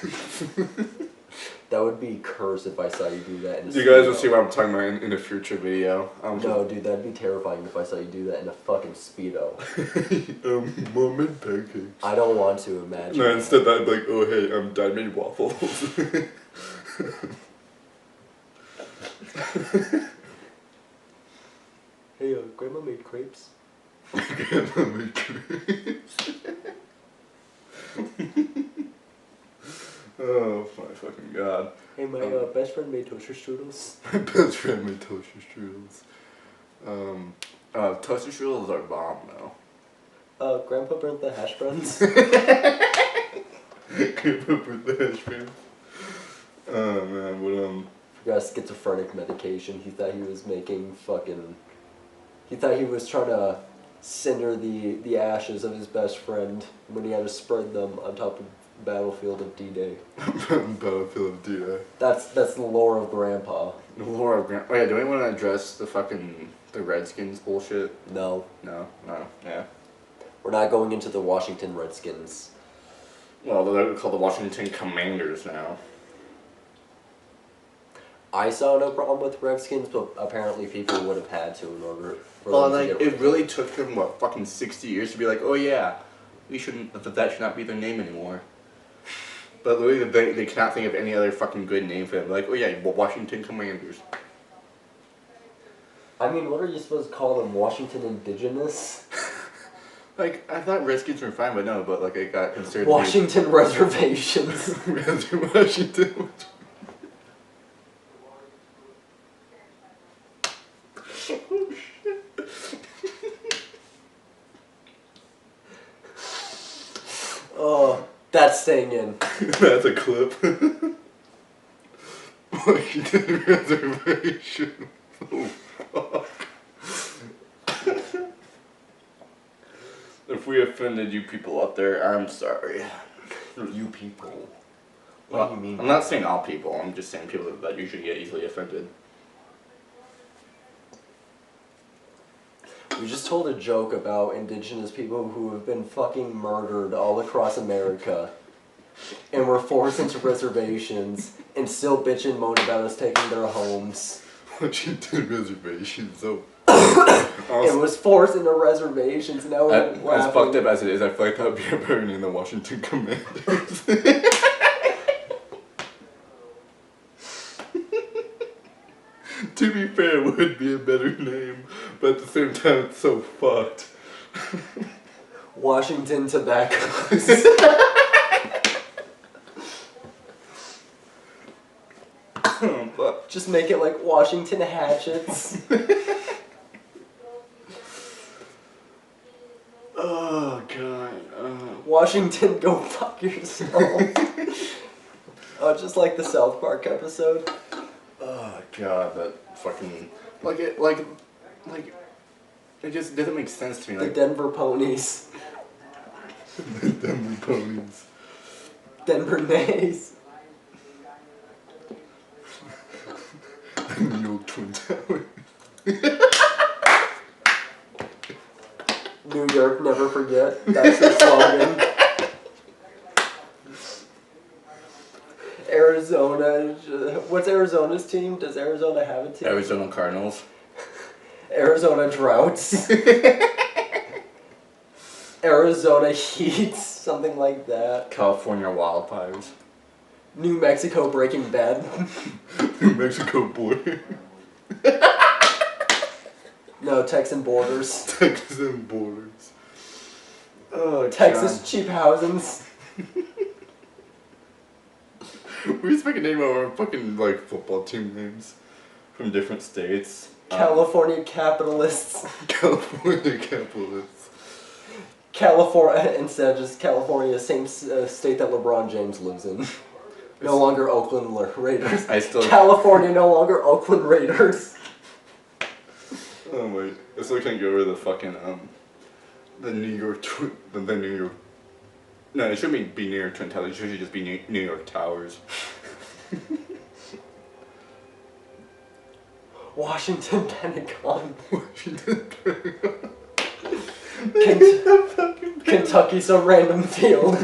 That would be cursed if I saw you do that in a You guys will see what I'm talking about in a future video. No, dude, that'd be terrifying if I saw you do that in a fucking Speedo. Moment pancakes. I don't want to imagine. No, instead that'd be like, oh hey, diamond waffles. Hey, Grandma made crepes. Grandma made crepes. Oh my fucking god. Hey, my best friend made toaster strudels. My best friend made toaster strudels. Toaster strudels are bomb though. Grandpa burnt the hash browns. Grandpa burnt the hash browns. Oh man, He got schizophrenic medication. He thought he was making fucking... He thought he was trying to cinder the ashes of his best friend when he had to spread them on top of the battlefield of D-Day. Battlefield of D-Day. That's the lore of Grandpa. The lore of Grandpa. Oh yeah, do we want to address the Redskins bullshit? No. No, yeah. We're not going into the Washington Redskins. Well, they're called the Washington Commanders now. I saw no problem with Redskins, but apparently people would have had to in order for Well, them to like, get it really took them, what, fucking 60 years to be like, oh yeah, that should not be their name anymore. But literally, they cannot think of any other fucking good name for them. Like, oh yeah, Washington Commanders. I mean, what are you supposed to call them? Washington Indigenous? Like, I thought Redskins were fine, but no, but like, it got considered Washington Reservations. Washington. Oh, that's staying in. That's a clip. Washington Reservation. Oh, fuck. If we offended you people out there, I'm sorry. You people. Well, What do you mean? I'm not saying all people, I'm just saying people that usually get easily offended. We just told a joke about indigenous people who have been fucking murdered all across America. And were forced into reservations and still bitch and moan about us taking their homes. Washington Reservation, so... It was forced into reservations, and now we're laughing. As fucked up as it is, I feel like that would be a better name than Washington Commanders. To be fair, it would be a better name, but at the same time, it's so fucked. Washington Tobaccos. Just make it like Washington Hatchets. Oh god. Washington, go fuck yourself. Oh, just like the South Park episode. Oh god, that fucking it just doesn't make sense to me. The Like Denver Ponies. the Denver Ponies. Denver Nays. New York Twin Towers. New York, never forget. That's the slogan. Arizona. What's Arizona's team? Does Arizona have a team? Arizona Cardinals. Arizona Droughts. Arizona Heats. Something like that. California Wildfires. New Mexico Breaking Bad. New Mexico border. No, Texan Borders. Texan borders. Oh, Texas Cheap Housings. We just make a name of our fucking like football team names from different states. California Capitalists. California capitalists. California, instead of just California, same state that LeBron James lives in. No longer Oakland Raiders. California, no longer Oakland Raiders. Oh wait, I still can't get over the fucking the New York the New York. No, it shouldn't be New York Twin Towers. It should just be New York Towers. Washington Pentagon. Washington Pentagon. Kentucky, some random field.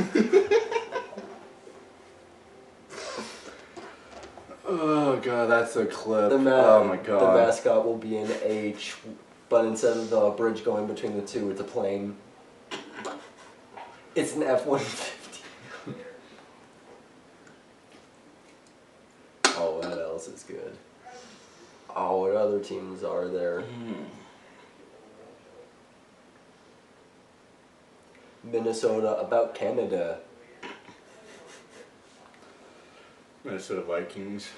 Oh god, that's a clip. Oh my god. The mascot will be an H, but instead of the bridge going between the two, it's a plane. It's an F-150. Oh, what else is good? Oh, what other teams are there? Minnesota, about Canada. Minnesota Vikings.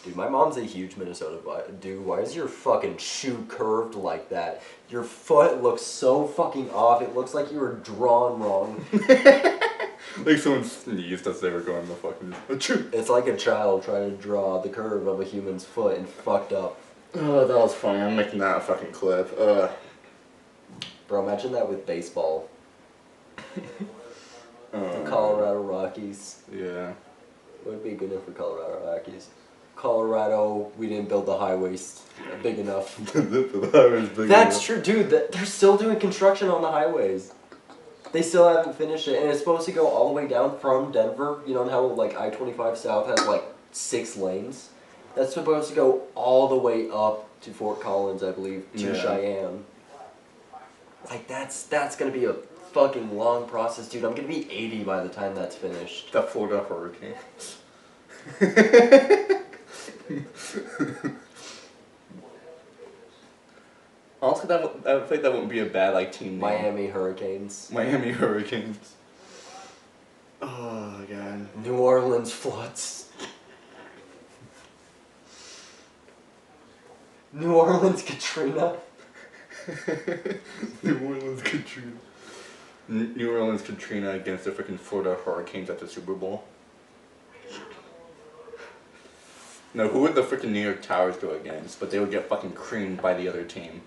Dude, my mom's a huge Minnesota dude. Why is your fucking shoe curved like that? Your foot looks so fucking off. It looks like you were drawn wrong. Like someone sneezed as they were going the fucking. It's like a child trying to draw the curve of a human's foot and fucked up. Oh, that was funny. I'm making that a fucking clip. Bro, imagine that with baseball. The Colorado Rockies. Yeah. Would be good enough for Colorado Rockies. Colorado, we didn't build the highways big enough. The highway's big That's enough. true, dude. They're still doing construction on the highways. They still haven't finished it, and it's supposed to go all the way down from Denver. You know how like I-25 South has like 6 lanes? That's supposed to go all the way up to Fort Collins, I believe, to Cheyenne. Like that's gonna be a fucking long process, dude. I'm gonna be 80 by the time that's finished. The Florida Hurricanes. Honestly, I think that wouldn't be a bad like team name. Miami Hurricanes. Miami Hurricanes. Oh god. New Orleans Floods. New Orleans Katrina. New Orleans Katrina. New Orleans Katrina against the freaking Florida Hurricanes at the Super Bowl. No, who would the freaking New York Towers go against? But they would get fucking creamed by the other team.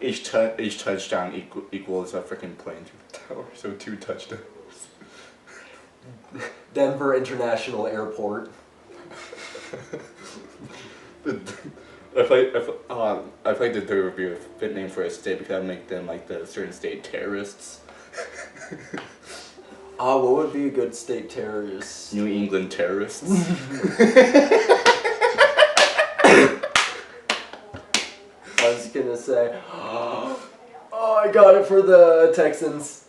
Each touchdown equals a freaking plane to the tower, so 2 touchdowns. Denver International Airport. I feel like that there would be a fit name for a state because that would make them like the certain state terrorists. What would be a good state terrorist? New England terrorists. I was gonna say, oh, I got it for the Texans.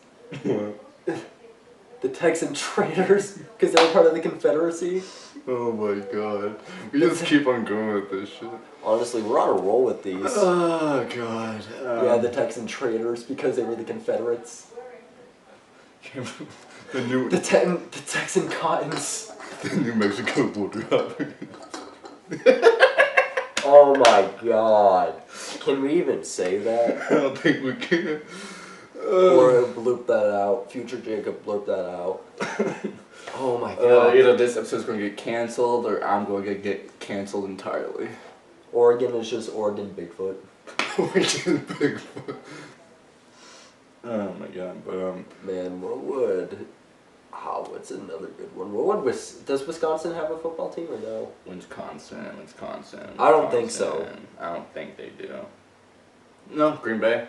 The Texan traitors, because they were part of the Confederacy. Oh my god. We just keep on going with this shit. Honestly, we're on a roll with these. Oh god. Yeah, the Texan traitors, because they were the Confederates. the Texan Cottons. The New Mexico border hoppers. Oh my god. Can we even say that? I don't think we can. Or bloop that out. Future Jacob bloop that out. Oh my god. Either this episode's going to get cancelled or I'm going to get cancelled entirely. Oregon is just Oregon Bigfoot. Oregon Bigfoot. Oh my god, but Man, what would... what's another good one? What would does Wisconsin have a football team or no? Wisconsin. I don't think so. I don't think they do. No, Green Bay.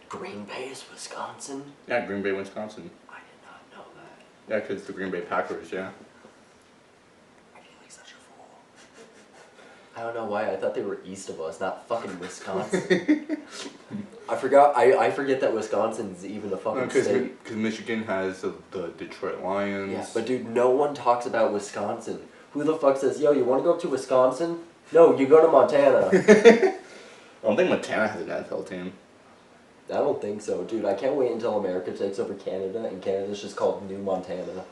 Green Bay is Wisconsin? Yeah, Green Bay, Wisconsin. I did not know that. Yeah, because the Green Bay Packers, yeah. I feel like such a fool. I don't know why. I thought they were east of us, not fucking Wisconsin. I forget that Wisconsin's even a fucking state. Because Michigan has the Detroit Lions. Yeah, but dude, no one talks about Wisconsin. Who the fuck says, yo, you want to go up to Wisconsin? No, you go to Montana. I don't think Montana has an NFL team. I don't think so, dude. I can't wait until America takes over Canada, and Canada's just called New Montana.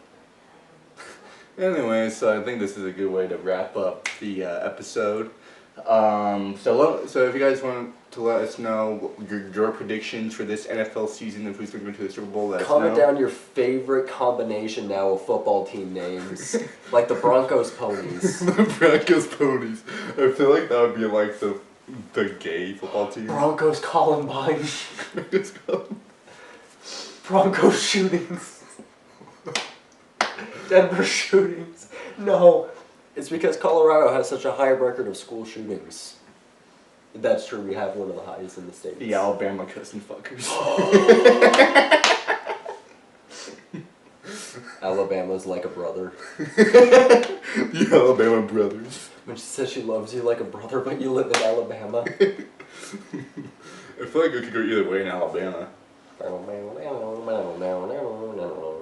Anyway, so I think this is a good way to wrap up the episode. So if you guys want to let us know your predictions for this NFL season of who's going to go to the Super Bowl, let us know. Comment down your favorite combination now of football team names, like the Broncos Ponies. The Broncos Ponies. I feel like that would be like the gay football team. Broncos Columbine. Broncos shootings. Denver shootings. No. It's because Colorado has such a high record of school shootings. That's true, we have one of the highest in the state. The Alabama cousin fuckers. Alabama's like a brother. The Alabama brothers. When she says she loves you like a brother, but you live in Alabama. I feel like it could go either way in Alabama.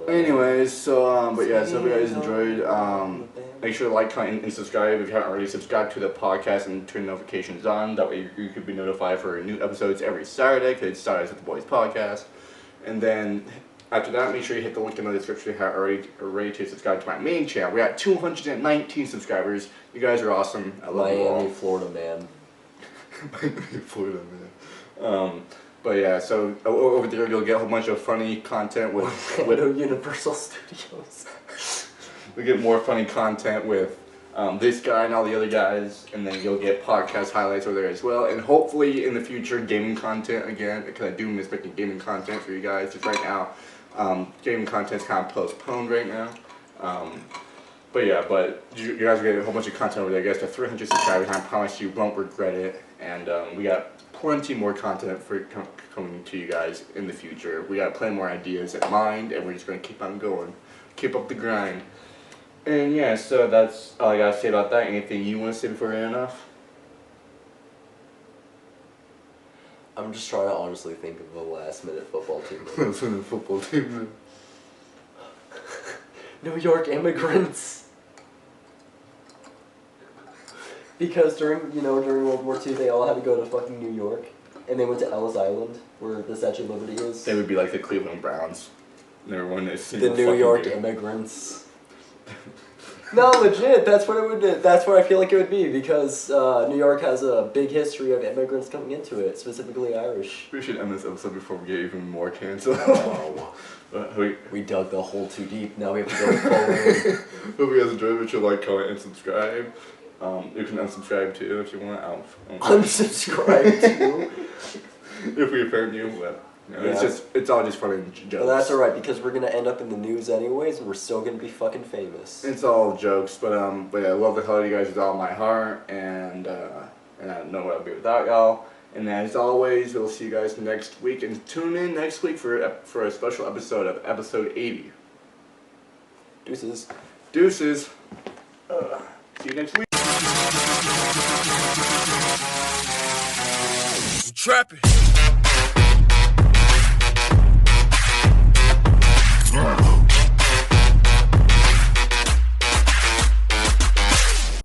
Anyways, so but yeah, so if you guys enjoyed, make sure to like, comment, and subscribe if you haven't already subscribed to the podcast and turn notifications on. That way you could be notified for new episodes every Saturday, because it starts with the Boys Podcast. And then after that, make sure you hit the link in the description if you haven't already to subscribe to my main channel. We got 219 subscribers. You guys are awesome. I love you all. Miami, Florida man. Miami, Florida man. But yeah, so over there you'll get a whole bunch of funny content with Universal Studios. We get more funny content with this guy and all the other guys, and then you'll get podcast highlights over there as well. And hopefully in the future, gaming content again, because I do miss making gaming content for you guys. Just right now, gaming content's kind of postponed right now. But yeah, you guys will get a whole bunch of content over there. You guys to 300 subscribers, and I promise you won't regret it. And we got plenty more content for coming to you guys in the future. We got plenty more ideas in mind, and we're just going to keep on going. Keep up the grind. And yeah, so that's all I got to say about that. Anything you want to say before we end off? I'm just trying to honestly think of a last-minute football team. Last-minute football team. New York immigrants. Because during World War II, they all had to go to fucking New York, and they went to Ellis Island, where the Statue of Liberty is. They would be like the Cleveland Browns. Never won a single The New York game. Immigrants. No, legit. That's what it would be. That's what I feel like it would be, because New York has a big history of immigrants coming into it, specifically Irish. We should end this episode before we get even more canceled. Oh. We dug the hole too deep. Now we have to go forward. Hope you guys enjoyed. Make sure to like, comment, and subscribe. You can unsubscribe too if you want. Unsubscribe too? If we offend you, but yeah. It's all just funny jokes. Well, that's alright, because we're gonna end up in the news anyways, and we're still gonna be fucking famous. It's all jokes, but yeah, I love the hell out of you guys with all my heart, and I don't know what I'll be without y'all. And as always, we'll see you guys next week, and tune in next week for a special episode of episode 80. Deuces. Deuces. See you next week. Trapping.